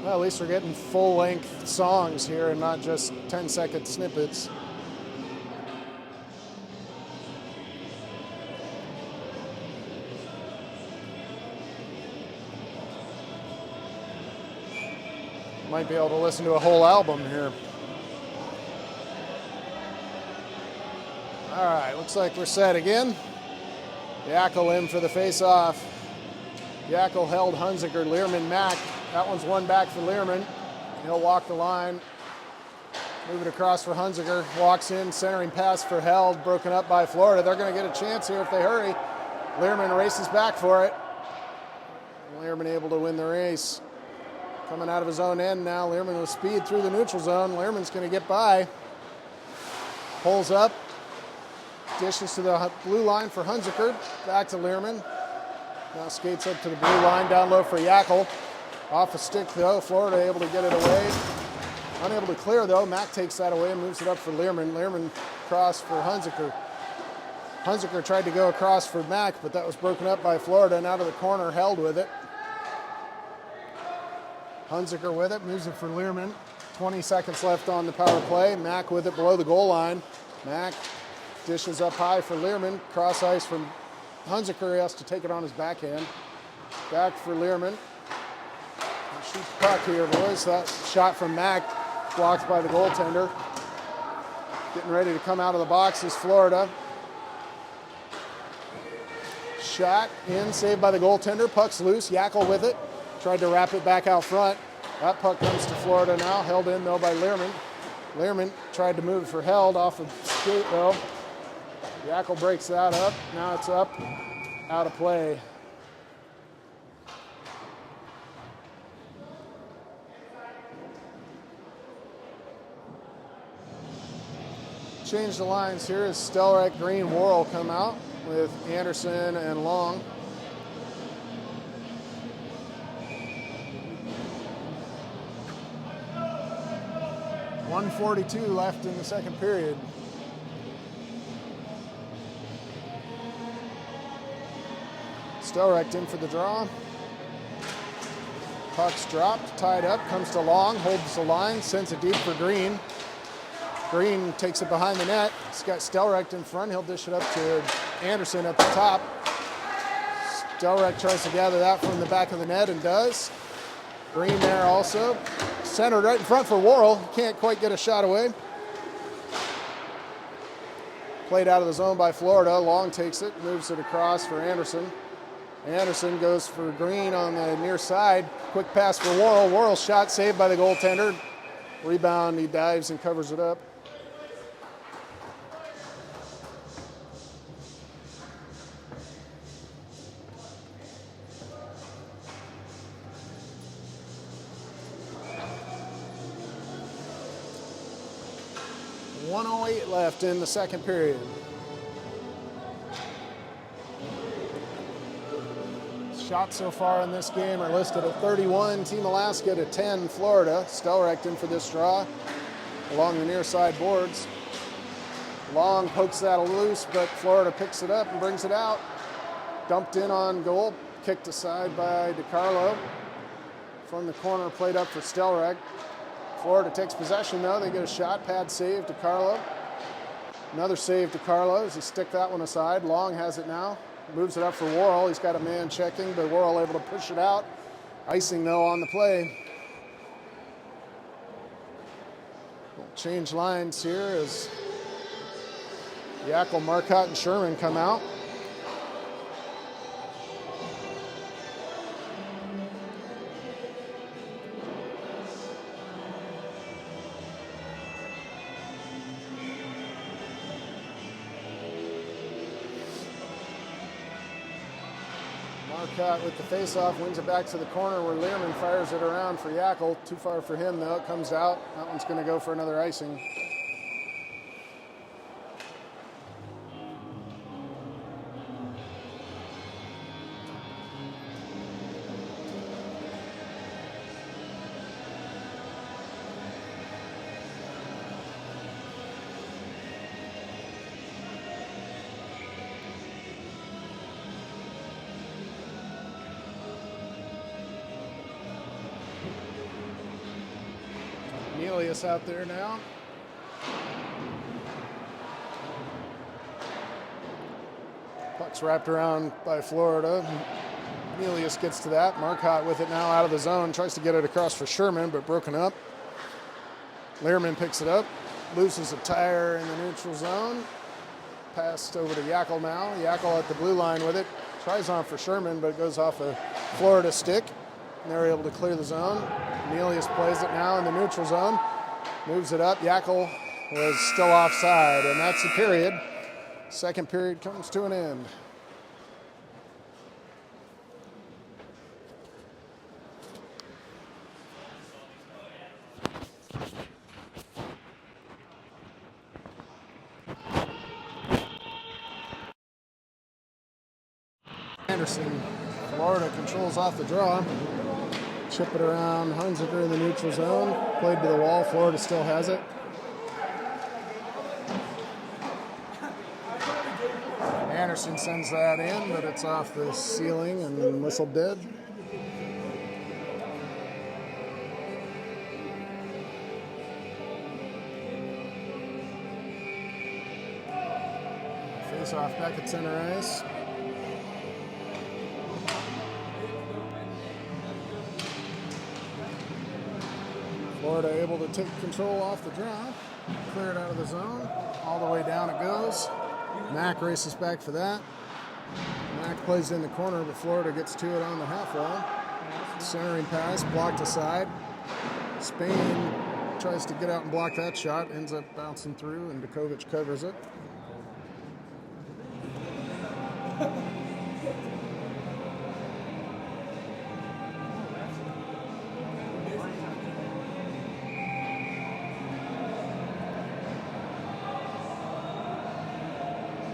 Well, at least we're getting full-length songs here and not just 10-second snippets. Might be able to listen to a whole album here. All right, looks like we're set again. Yackel in for the face-off. Yackel held Hunziker. Learman, Mack. That one's one back for Learman. He'll walk the line. Move it across for Hunziker. Walks in, centering pass for Held. Broken up by Florida. They're going to get a chance here if they hurry. Learman races back for it. Learman able to win the race. Coming out of his own end now. Learman with speed through the neutral zone. Learman's going to get by. Pulls up. Dishes to the blue line for Hunziker. Back to Learman. Now skates up to the blue line. Down low for Yackel. Off a stick though. Florida able to get it away. Unable to clear though. Mack takes that away and moves it up for Learman. Learman cross for Hunziker. Hunziker tried to go across for Mack, but that was broken up by Florida and out of the corner. Held with it. Hunziker with it. Moves it for Learman. 20 seconds left on the power play. Mack with it below the goal line. Mack dishes up high for Learman. Cross ice from Hunziker. He has to take it on his backhand. Back for Learman. Shoot the puck here, boys. That shot from Mack blocked by the goaltender. Getting ready to come out of the box is Florida. Shot in, saved by the goaltender. Puck's loose. Yackel with it. Tried to wrap it back out front. That puck comes to Florida now. Held in though by Learman. Learman tried to move it for Held off of skate though. Yackel breaks that up. Now it's up. Out of play. Change the lines here as Stelrek, Green, Worrell come out with Anderson and Long. .142 left in the second period. Stelrek in for the draw. Puck's dropped, tied up, comes to Long, holds the line, sends it deep for Green. Green takes it behind the net. He's got Stelrek in front. He'll dish it up to Anderson at the top. Stelrek tries to gather that from the back of the net and does. Green there also. Centered right in front for Worrell. Can't quite get a shot away. Played out of the zone by Florida. Long takes it, moves it across for Anderson. Anderson goes for Green on the near side. Quick pass for Worrell. Worrell's shot saved by the goaltender. Rebound, he dives and covers it up. .108 left in the second period. Shots so far in this game are listed at 31. Team Alaska to 10, Florida. Stelrek in for this draw along the near side boards. Long pokes that loose, but Florida picks it up and brings it out. Dumped in on goal, kicked aside by DiCarlo. From the corner, played up for Stelrek. Florida takes possession though. They get a shot, pad save to Carlo. Another save to Carlo as he stick that one aside. Long has it now. Moves it up for Worrell. He's got a man checking, but Worrell able to push it out. Icing though on the play. We'll change lines here as Yackel, Marcotte, and Sherman come out. Marcotte with the face-off, wins it back to the corner where Learman fires it around for Yackel. Too far for him though, it comes out. That one's gonna go for another icing. Nelius out there now. Puck's wrapped around by Florida. Nelius gets to that. Marcotte with it now out of the zone. Tries to get it across for Sherman, but broken up. Learman picks it up. Loses a tire in the neutral zone. Passed over to Yackel now. Yackel at the blue line with it. Tries on for Sherman, but it goes off a Florida stick. And they're able to clear the zone. Nelius plays it now in the neutral zone. Moves it up. Yackel was still offside, and that's the period. Second period comes to an end. Anderson, Florida controls off the draw. Chip it around Hunziker in the neutral zone. Played to the wall. Florida still has it. Anderson sends that in, but it's off the ceiling and whistled dead. Face off back at center ice. Florida able to take control off the draw, clear it out of the zone, all the way down it goes. Mack races back for that. Mack plays in the corner, but Florida gets to it on the half wall. Centering pass, blocked aside. Spain tries to get out and block that shot, ends up bouncing through, and Djokovic covers it.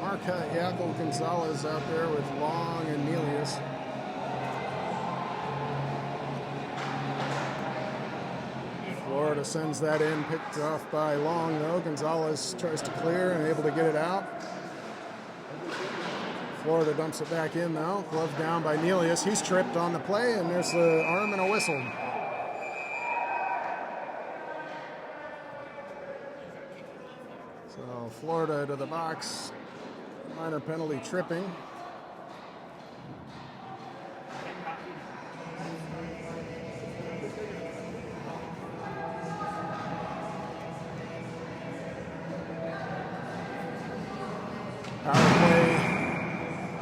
Marcotte, Yackel, Gonzalez out there with Long and Nelius. Florida sends that in, picked off by Long though. Gonzalez tries to clear and able to get it out. Florida dumps it back in though. Glove down by Nelius. He's tripped on the play, and there's the arm and a whistle. So Florida to the box. Minor penalty, tripping.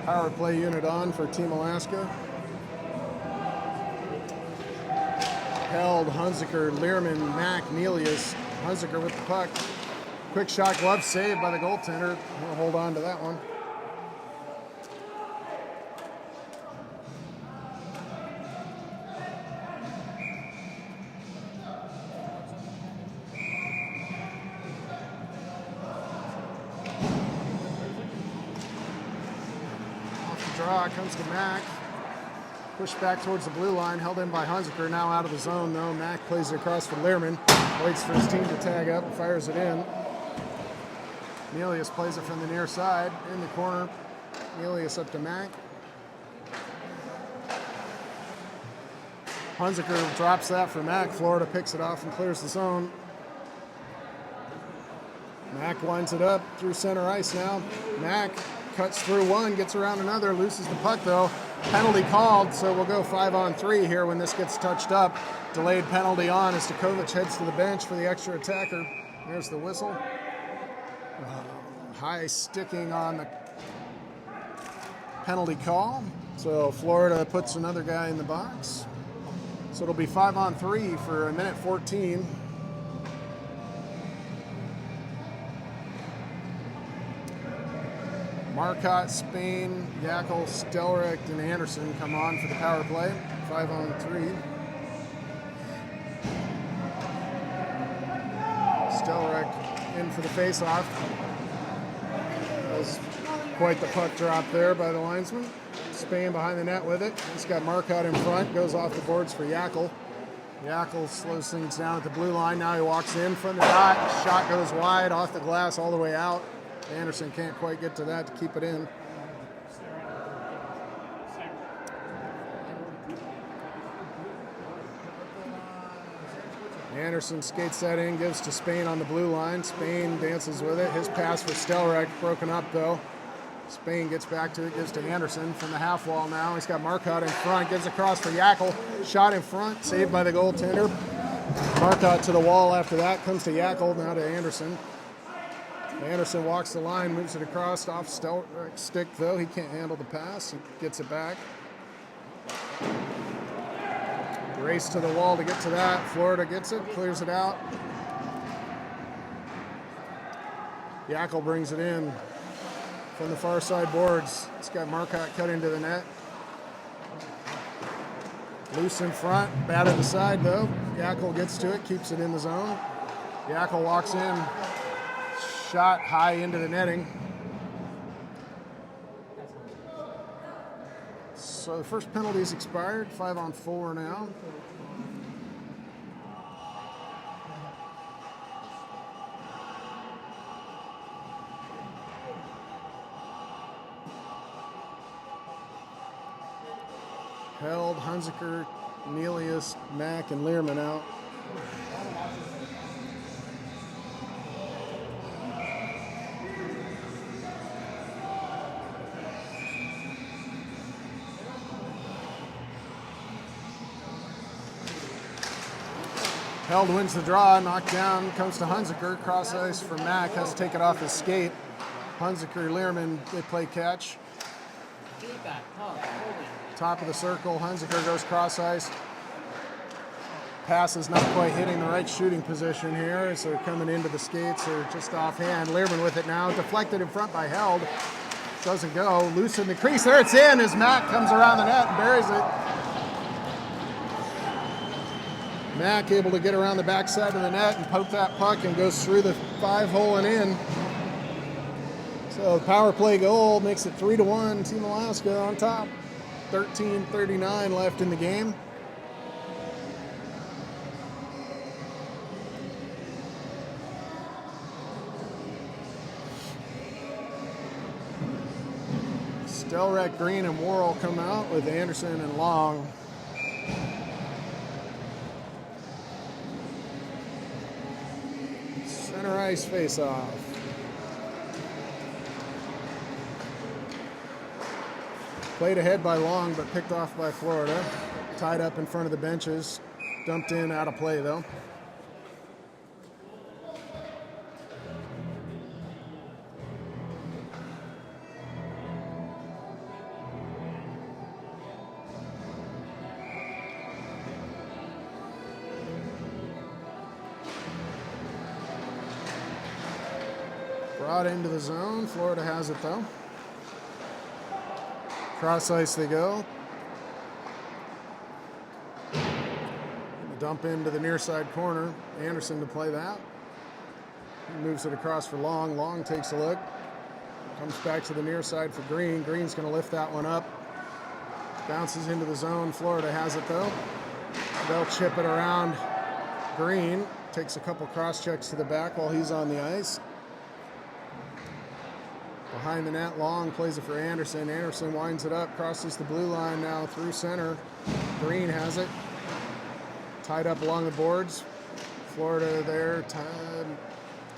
Power play unit on for Team Alaska. Held, Hunziker, Learman, Mack, Nelius. Hunziker with the puck. Quick shot, glove saved by the goaltender. We'll hold on to that one. Off the draw, comes to Mack. Pushed back towards the blue line, held in by Hunziker, now out of the zone though. Mack plays it across for Learman. Waits for his team to tag up and fires it in. Nelius plays it from the near side, in the corner. Nelius up to Mack. Hunziker drops that for Mack. Florida picks it off and clears the zone. Mack winds it up through center ice now. Mack cuts through one, gets around another, loses the puck though. Penalty called, so we'll go 5-on-3 here when this gets touched up. Delayed penalty on as Djokovic heads to the bench for the extra attacker. There's the whistle. High sticking on the penalty call. So Florida puts another guy in the box. So it'll be 5-on-3 for a minute 14. Marcotte, Spain, Yackel, Stelrecht, and Anderson come on for the power play. 5-on-3. Stelrecht in for the face-off. That was quite the puck drop there by the linesman. Spain behind the net with it. He's got Marcotte in front. Goes off the boards for Yackel. Yackel slows things down at the blue line. Now he walks in from the dot. Shot goes wide off the glass all the way out. Anderson can't quite get to that to keep it in. Anderson skates that in, gives to Spain on the blue line. Spain dances with it. His pass for Stelrecht, broken up though. Spain gets back to it, gives to Anderson from the half wall now. He's got Marcotte in front, gives across for Yackel. Shot in front, saved by the goaltender. Marcotte to the wall after that, comes to Yackel, now to Anderson. Anderson walks the line, moves it across, off stick though. He can't handle the pass. He gets it back. Race to the wall to get to that. Florida gets it, clears it out. Yackel brings it in from the far side boards. It's got Marcotte cut into the net. Loose in front, bad at the side though. Yackel gets to it, keeps it in the zone. Yackel walks in, shot high into the netting. So the first penalty's expired, 5-on-4 now. Held, Hunziker, Nelius, Mack, and Learman out. Held wins the draw, knocked down, comes to Hunziker, cross ice for Mack, has to take it off his skate. Hunziker, Learman, they play catch. Top of the circle, Hunziker goes cross ice. Pass is not quite hitting the right shooting position here, so they're coming into the skates or just offhand. Learman with it now, deflected in front by Held. Doesn't go, loose in the crease, there it's in as Mack comes around the net and buries it. Mack able to get around the backside of the net and poke that puck and goes through the 5-hole and in. So the power play goal makes it 3-1, Team Alaska on top. 13:39 left in the game. Stelrek, Green, and Worrell come out with Anderson and Long. Center ice face-off. Played ahead by Long, but picked off by Florida. Tied up in front of the benches. Dumped in, out of play though. Brought into the zone. Florida has it though. Cross ice they go. Dump into the near side corner. Anderson to play that. He moves it across for Long. Long takes a look. Comes back to the near side for Green. Green's going to lift that one up. Bounces into the zone. Florida has it though. They'll chip it around Green. Takes a couple cross checks to the back while he's on the ice. Behind the net, Long plays it for Anderson. Anderson winds it up, crosses the blue line now through center. Green has it. Tied up along the boards. Florida there,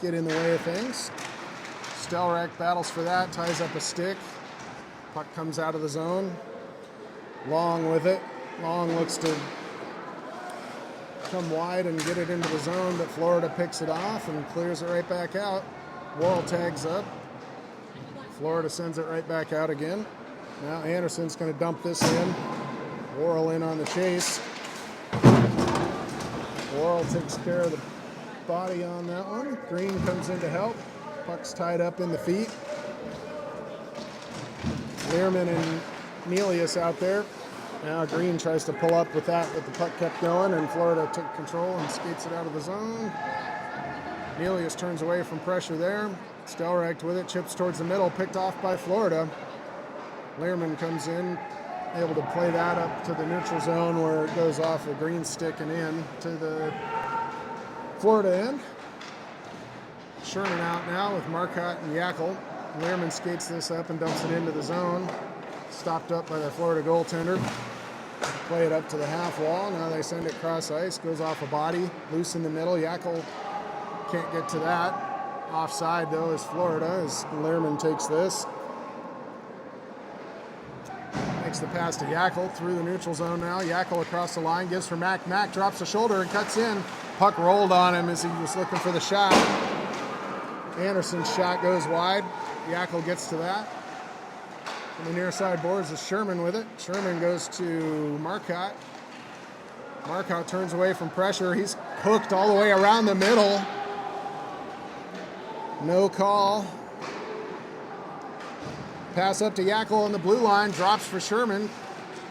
get in the way of things. Stelrek battles for that, ties up a stick. Puck comes out of the zone. Long with it. Long looks to come wide and get it into the zone, but Florida picks it off and clears it right back out. Worrell tags up. Florida sends it right back out again. Now Anderson's going to dump this in. Worrell in on the chase. Worrell takes care of the body on that one. Green comes in to help. Puck's tied up in the feet. Learman and Nelius out there. Now Green tries to pull up with that, but the puck kept going, and Florida took control and skates it out of the zone. Nelius turns away from pressure there. Stelrek with it, chips towards the middle, picked off by Florida. Learman comes in, able to play that up to the neutral zone where it goes off a Green stick and in to the Florida end. Sherman out now with Marcotte and Yackel. Learman skates this up and dumps it into the zone. Stopped up by the Florida goaltender. Play it up to the half wall. Now they send it cross ice, goes off a body, loose in the middle. Yackel can't get to that. Offside, though, is Florida as Learman takes this. Makes the pass to Yackel through the neutral zone now. Yackel across the line, gives for Mack. Mack drops the shoulder and cuts in. Puck rolled on him as he was looking for the shot. Anderson's shot goes wide. Yackel gets to that. On the near side boards is Sherman with it. Sherman goes to Marcotte. Marcotte turns away from pressure. He's hooked all the way around the middle. No call. Pass up to Yackel on the blue line. Drops for Sherman.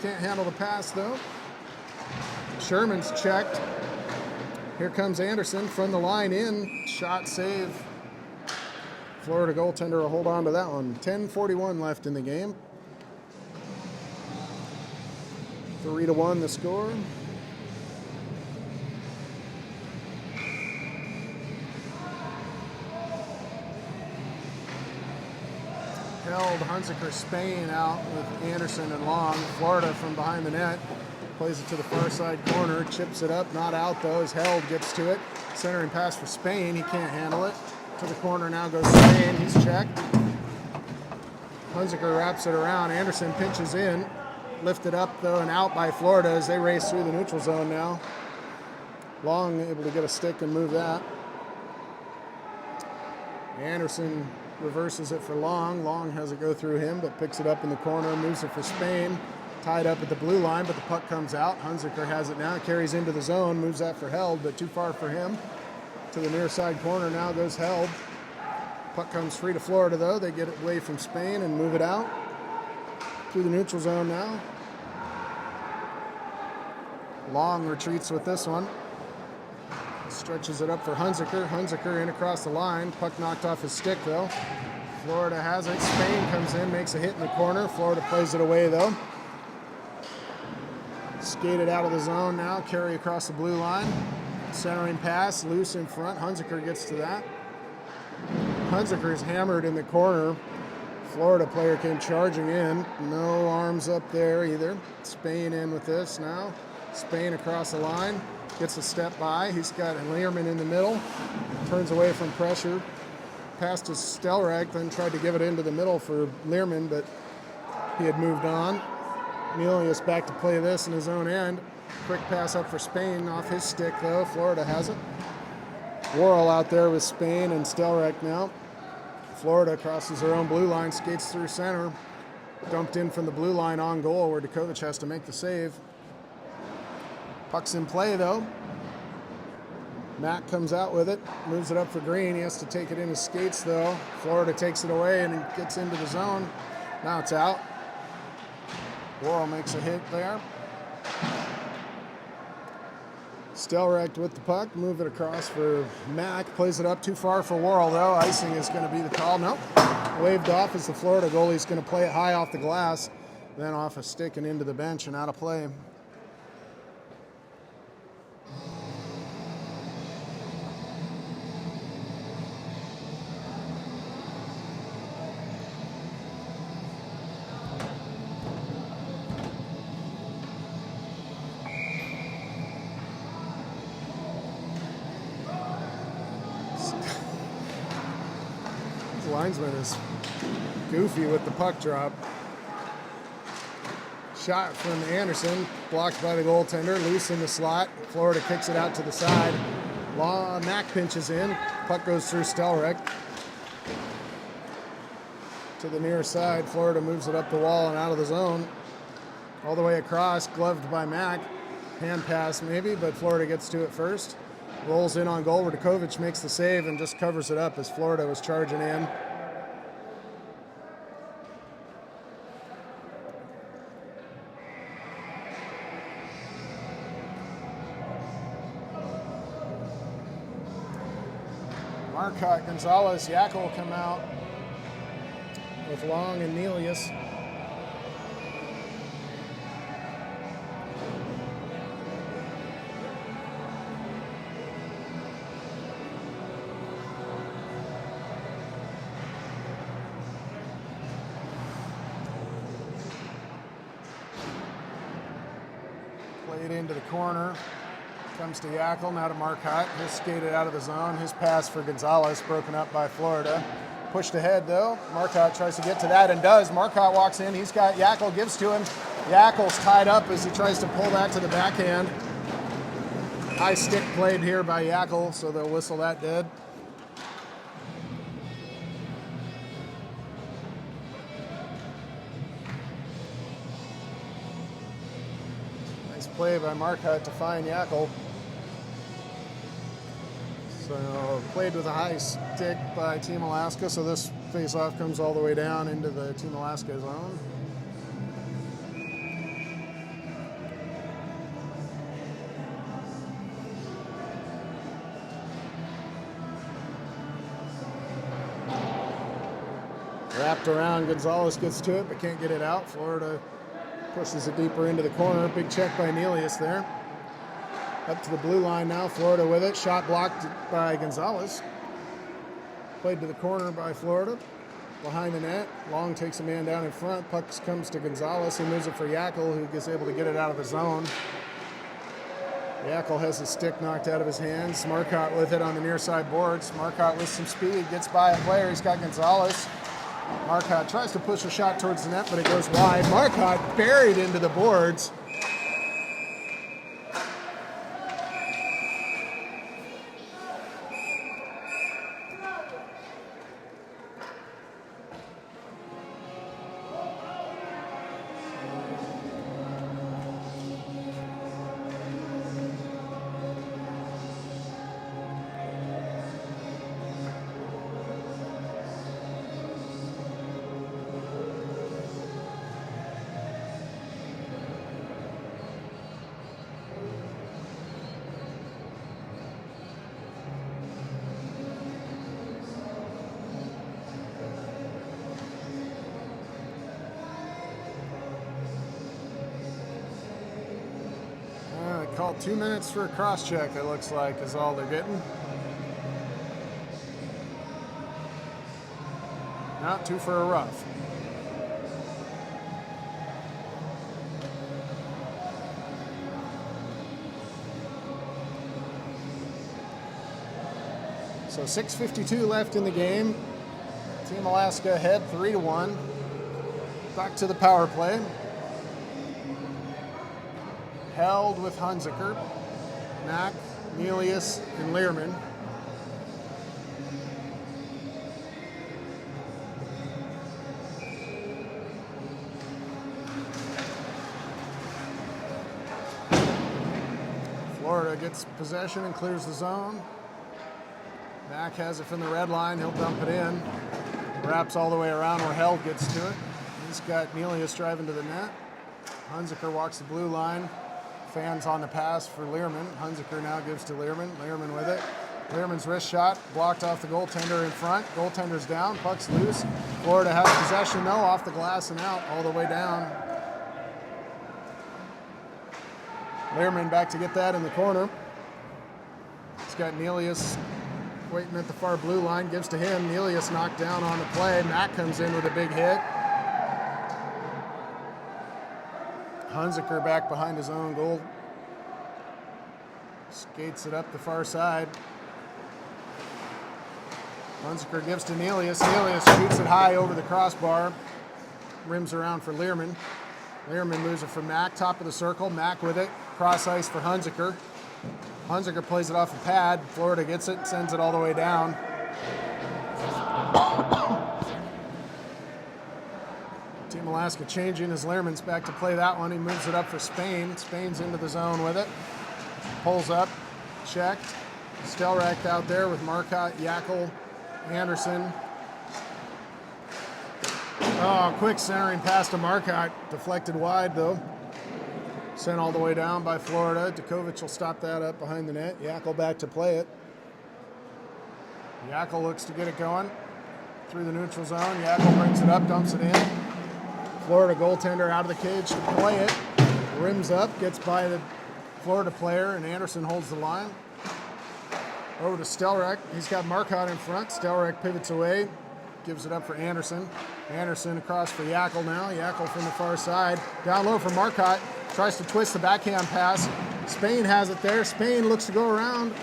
Can't handle the pass though. Sherman's checked. Here comes Anderson from the line in. Shot save. Florida goaltender will hold on to that one. 10:41 left in the game. 3-1 the score. Held Hunziker Spain out with Anderson and Long. Florida from behind the net. Plays it to the far side corner. Chips it up. Not out though as Held gets to it. Centering pass for Spain. He can't handle it. To the corner now goes Spain. He's checked. Hunziker wraps it around. Anderson pinches in. Lifted up though and out by Florida as they race through the neutral zone now. Long able to get a stick and move that. Anderson reverses it for Long. Long has it go through him, but picks it up in the corner, moves it for Spain. Tied up at the blue line, but the puck comes out. Hunziker has it now, carries into the zone, moves that for Held, but too far for him. To the near side corner now goes Held. Puck comes free to Florida though. They get it away from Spain and move it out. Through the neutral zone now. Long retreats with this one. Stretches it up for Hunziker. Hunziker in across the line. Puck knocked off his stick though. Florida has it. Spain comes in, makes a hit in the corner. Florida plays it away though. Skated out of the zone now. Carry across the blue line. Centering pass. Loose in front. Hunziker gets to that. Hunziker's hammered in the corner. Florida player came charging in. No arms up there either. Spain in with this now. Spain across the line. Gets a step by. He's got Learman in the middle. Turns away from pressure. Passed to Stelrach, then tried to give it into the middle for Learman, but he had moved on. Milius back to play this in his own end. Quick pass up for Spain off his stick though. Florida has it. Worrell out there with Spain and Stelrach now. Florida crosses their own blue line, skates through center. Dumped in from the blue line on goal where Djokovic has to make the save. Puck's in play though. Matt comes out with it, moves it up for Green. He has to take it in his skates though. Florida takes it away and it gets into the zone. Now it's out. Worrell makes a hit there. Stelrach with the puck, move it across for Mack. Plays it up too far for Worrell though. Icing is going to be the call. Nope. Waved off as the Florida goalie's going to play it high off the glass, then off a stick and into the bench and out of play. Linesman is goofy with the puck drop. Shot from Anderson, blocked by the goaltender, loose in the slot. Florida kicks it out to the side. Mack pinches in, puck goes through Stelrach. To the near side, Florida moves it up the wall and out of the zone. All the way across, gloved by Mack. Hand pass maybe, but Florida gets to it first. Rolls in on goal where Djokovic makes the save and just covers it up as Florida was charging in. Marcotte, Gonzalez, Yackel will come out with Long and Milius. Played into the corner. Comes to Yackel, now to Marcotte. He's skated out of the zone. His pass for Gonzalez, broken up by Florida. Pushed ahead, though. Marcotte tries to get to that and does. Marcotte walks in. He's got Yackel, gives to him. Yackel's tied up as he tries to pull that to the backhand. High stick played here by Yackel, so they'll whistle that dead. play by Marcotte to find Yackel. So played with a high stick by Team Alaska, so this face-off comes all the way down into the Team Alaska zone. Wrapped around, Gonzalez gets to it, but can't get it out. Florida pushes it deeper into the corner. Big check by Nelius there. Up to the blue line now, Florida with it. Shot blocked by Gonzalez. Played to the corner by Florida. Behind the net, Long takes a man down in front. Puck comes to Gonzalez. He moves it for Yackel, who is able to get it out of the zone. Yackel has his stick knocked out of his hands. Marcotte with it on the near side boards. Marcotte with some speed, gets by a player. He's got Gonzalez. Marcotte tries to push a shot towards the net, but it goes wide. Marcotte buried into the boards. Called 2 minutes for a cross check, it looks like, is all they're getting. Not 2 for a rough. So 6:52 left in the game. Team Alaska ahead 3-1. Back to the power play. Held with Hunziker, Mack, Nelius, and Learman. Florida gets possession and clears the zone. Mack has it from the red line. He'll dump it in. Wraps all the way around where Held gets to it. He's got Nelius driving to the net. Hunziker walks the blue line. Fans on the pass for Learman. Hunziker now gives to Learman. Learman with it. Learman's wrist shot blocked off the goaltender in front. Goaltender's down. Puck's loose. Florida has possession though, off the glass and out, all the way down. Learman back to get that in the corner. He's got Nelius waiting at the far blue line. Gives to him. Nelius knocked down on the play. Mack comes in with a big hit. Hunziker back behind his own goal. Skates it up the far side. Hunziker gives to Nelius. Nelius shoots it high over the crossbar. Rims around for Learman. Learman moves it for Mack, top of the circle. Mack with it. Cross ice for Hunziker. Hunziker plays it off a pad. Florida gets it, sends it all the way down. Team Alaska changing as Learman's back to play that one. He moves it up for Spain. Spain's into the zone with it. Pulls up, checked. Stelrecht out there with Marcotte, Yackel, Anderson. Oh, quick centering pass to Marcotte. Deflected wide though. Sent all the way down by Florida. Djokovic will stop that up behind the net. Yackel back to play it. Yackel looks to get it going through the neutral zone. Yackel brings it up, dumps it in. Florida goaltender out of the cage to play it. Rims up, gets by the Florida player, and Anderson holds the line. Over to Stelrecht. He's got Marcotte in front. Stelrecht pivots away, gives it up for Anderson. Anderson across for Yackel now. Yackel from the far side. Down low for Marcotte. Tries to twist the backhand pass. Spain has it there. Spain looks to go around.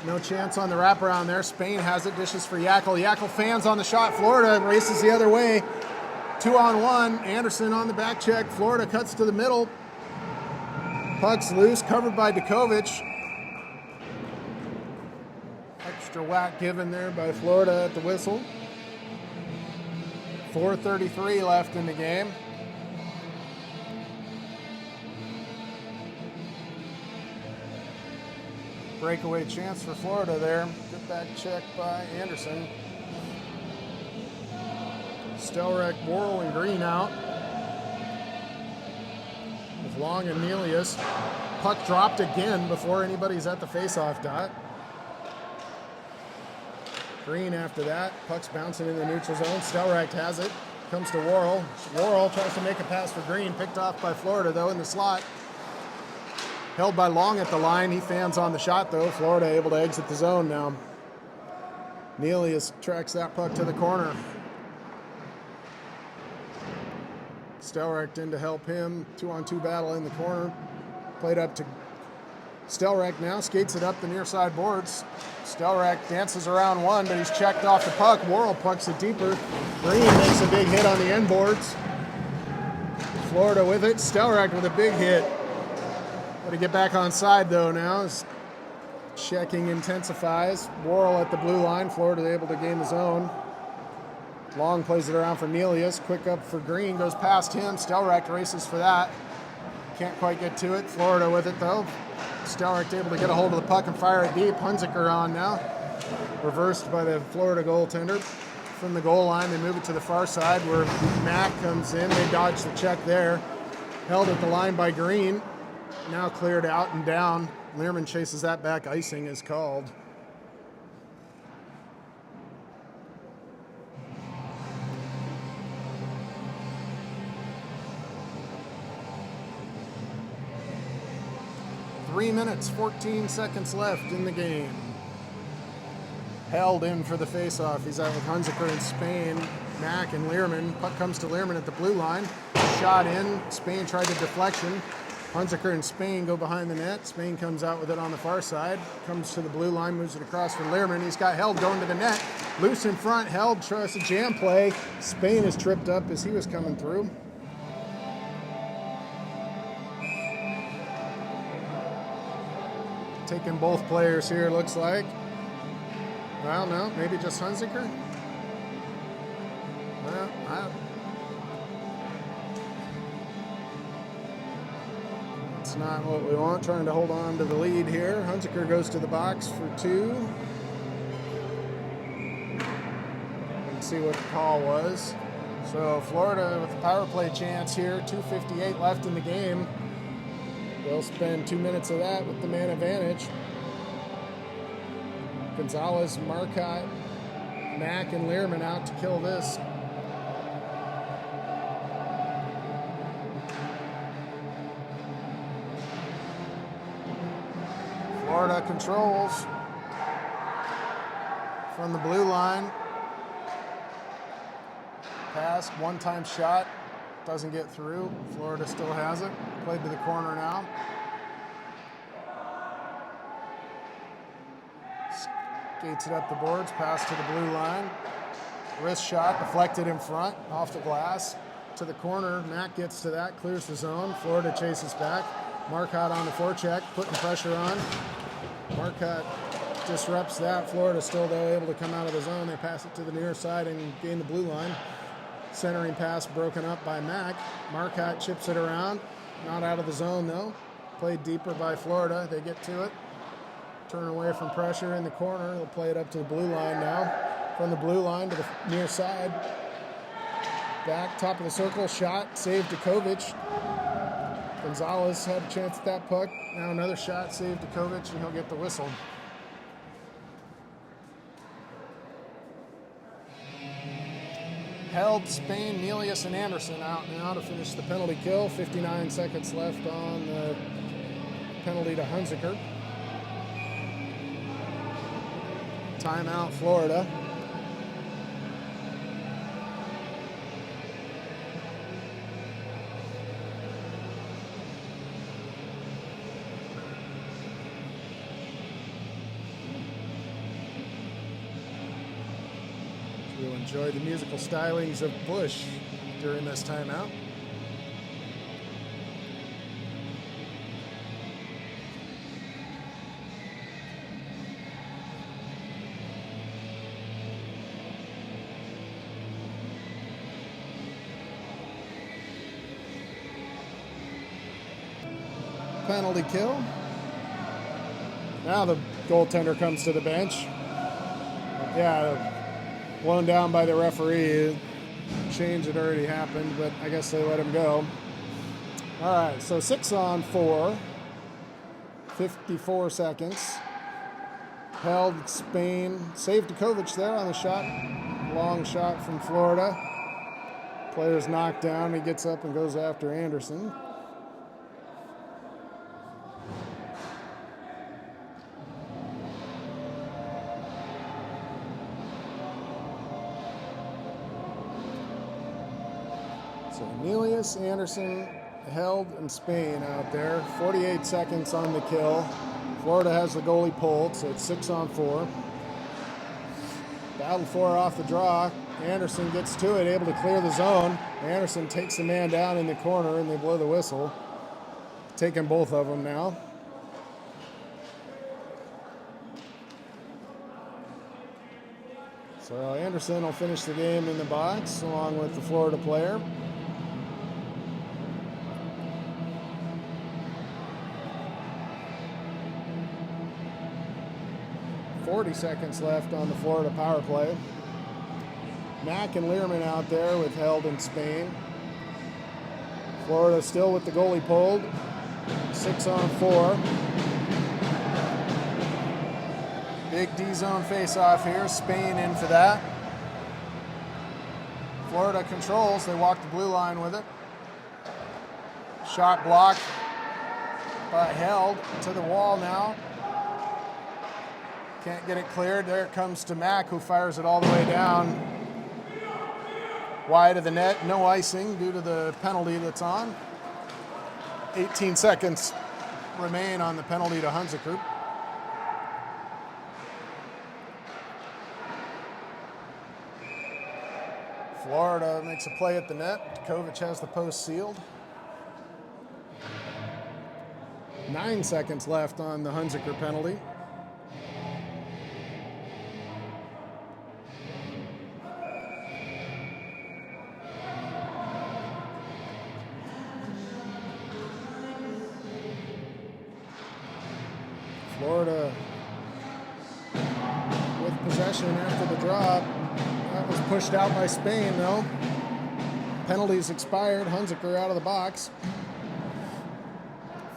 No chance on the wraparound there. Spain has it, dishes for Yackel. Yackel fans on the shot. Florida races the other way. 2-on-1. Anderson on the back check. Florida cuts to the middle. Puck's loose, covered by Djokovic. Extra whack given there by Florida at the whistle. 4:33 left in the game. breakaway chance for Florida there. Good back check by Anderson. Stelrek, Worrell, and Green out. With Long and Nelius. Puck dropped again before anybody's at the faceoff dot. Green after that. Puck's bouncing in the neutral zone. Stelrek has it. Comes to Worrell. Worrell tries to make a pass for Green. Picked off by Florida, though, in the slot. Held by Long at the line. He fans on the shot, though. Florida able to exit the zone now. Nelius tracks that puck to the corner. Stelrek in to help him. 2-on-2 battle in the corner. Played up to Stelrek now. Skates it up the near side boards. Stelrek dances around one, but he's checked off the puck. Worrell pucks it deeper. Green makes a big hit on the end boards. Florida with it. Stelrek with a big hit. Got to get back on side, though, now. As checking intensifies. Worrell at the blue line. Florida able to gain the zone. Long plays it around for Nelius. Quick up for Green. Goes past him. Stelrek races for that. Can't quite get to it. Florida with it, though. Stelrek able to get a hold of the puck and fire it deep. Hunziker on now. Reversed by the Florida goaltender. From the goal line, they move it to the far side where Mack comes in. They dodge the check there. Held at the line by Green. Now cleared out and down. Learman chases that back. Icing is called. Three minutes, 14 seconds left in the game. Held in for the faceoff. He's out with Hunziker and Spain, Mack and Learman. Puck comes to Learman at the blue line. Shot in. Spain tried the deflection. Hunziker and Spain go behind the net. Spain comes out with it on the far side. Comes to the blue line, moves it across for Learman. He's got Held going to the net. Loose in front. Held tries to jam play. Spain is tripped up as he was coming through. Taking both players here, looks like. Well, no, maybe just Hunziker. Well, it's not what we want. Trying to hold on to the lead here. Hunziker goes to the box for two. Let's see what the call was. So Florida with a power play chance here. 2:58 left in the game. They'll spend 2 minutes of that with the man advantage. Gonzalez, Marcotte, Mack, and Learman out to kill this. Florida controls from the blue line. Pass, one-time shot. Doesn't get through. Florida still has it. Played to the corner now. Skates it up the boards. Pass to the blue line. Wrist shot. Deflected in front. Off the glass. To the corner. Mack gets to that. Clears the zone. Florida chases back. Marcotte on the forecheck. Putting pressure on. Marcotte disrupts that. Florida still, though, able to come out of the zone. They pass it to the near side and gain the blue line. Centering pass broken up by Mack. Marcotte chips it around. Not out of the zone, though. Played deeper by Florida. They get to it. Turn away from pressure in the corner. They'll play it up to the blue line now. From the blue line to the near side. Back, top of the circle. Shot. Saved to Kovic. Gonzalez had a chance at that puck. Now another shot. Saved to Kovic, and he'll get the whistle. Held, Spain, Nelius, and Anderson out now to finish the penalty kill. 59 seconds left on the penalty to Hunziker. Timeout, Florida. We'll enjoy the musical stylings of Bush during this timeout. Penalty kill. Now the Goaltender comes to the bench. Yeah, blown down by the referee. Change had already happened, but I guess they let him go. All right, so 6-on-4, 54 seconds. Held Spain, saved Djokovic there on the shot. Long shot from Florida. Player's knocked down, he gets up and goes after Anderson. So Emilius, Anderson, Held, and Spain out there. 48 seconds on the kill. Florida has the goalie pulled, so it's 6-on-4. Battle for off the draw. Anderson gets to it, able to clear the zone. Anderson takes the man down in the corner, and they blow the whistle. Taking both of them now. So Anderson will finish the game in the box, along with the Florida player. Seconds left on the Florida power play. Mack and Learman out there with Held in Spain. Florida still with the goalie pulled. 6-on-4. Big D-zone face-off here. Spain in for that. Florida controls. They walk the blue line with it. Shot blocked by Held to the wall now. Can't get it cleared. There it comes to Mack, who fires it all the way down. Wide of the net. No icing due to the penalty that's on. 18 seconds remain on the penalty to Hunziker. Florida makes a play at the net. Djokovic has the post sealed. 9 seconds left on the Hunziker penalty. Florida with possession after the drop. That was pushed out by Spain, though. Penalties expired. Hunziker out of the box.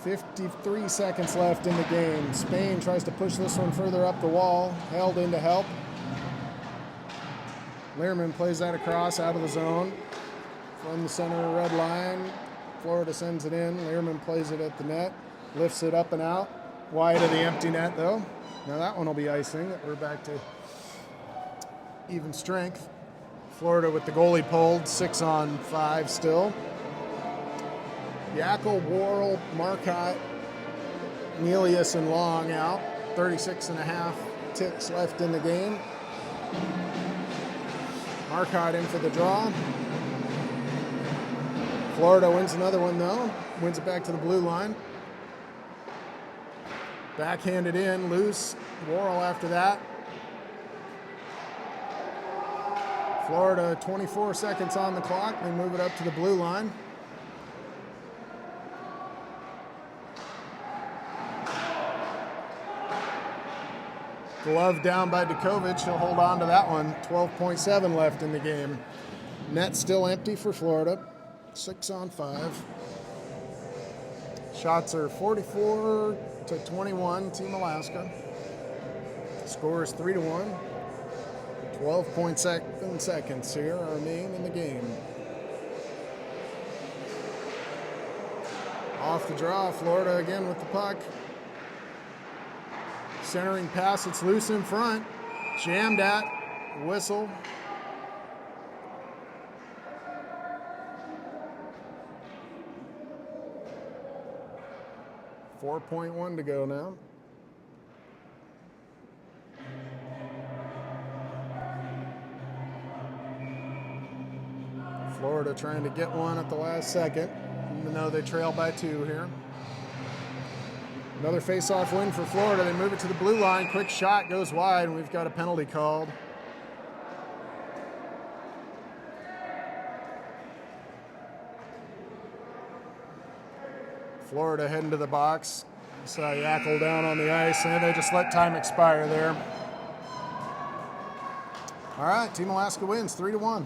53 seconds left in the game. Spain tries to push this one further up the wall. Held in to help. Learman plays that across out of the zone. From the center red line. Florida sends it in. Learman plays it at the net. Lifts it up and out. Wide of the empty net, though. Now that one will be icing. We're back to even strength. Florida with the goalie pulled, 6-on-5 still. Yackel, Worrell, Marcotte, Emilius, and Long out. 36.5 ticks left in the game. Marcotte in for the draw. Florida wins another one, though. Wins it back to the blue line. Backhanded in, loose. Worrell after that. Florida, 24 seconds on the clock. They move it up to the blue line. Glove down by Djokovic. He'll hold on to that one. 12.7 left in the game. Net still empty for Florida. 6-on-5. Shots are 44-21, Team Alaska. Score is 3-1. 12.7 seconds here remain in the game. Off the draw, Florida again with the puck. Centering pass, it's loose in front. Jammed at, whistle. .1 to go now. Florida trying to get one at the last second, even though they trail by 2 here. Another face-off win for Florida. They move it to the blue line. Quick shot goes wide, and we've got a penalty called. Florida heading to the box. Saw Yackle down on the ice, and they just let time expire there. All right, Team Alaska wins 3-1.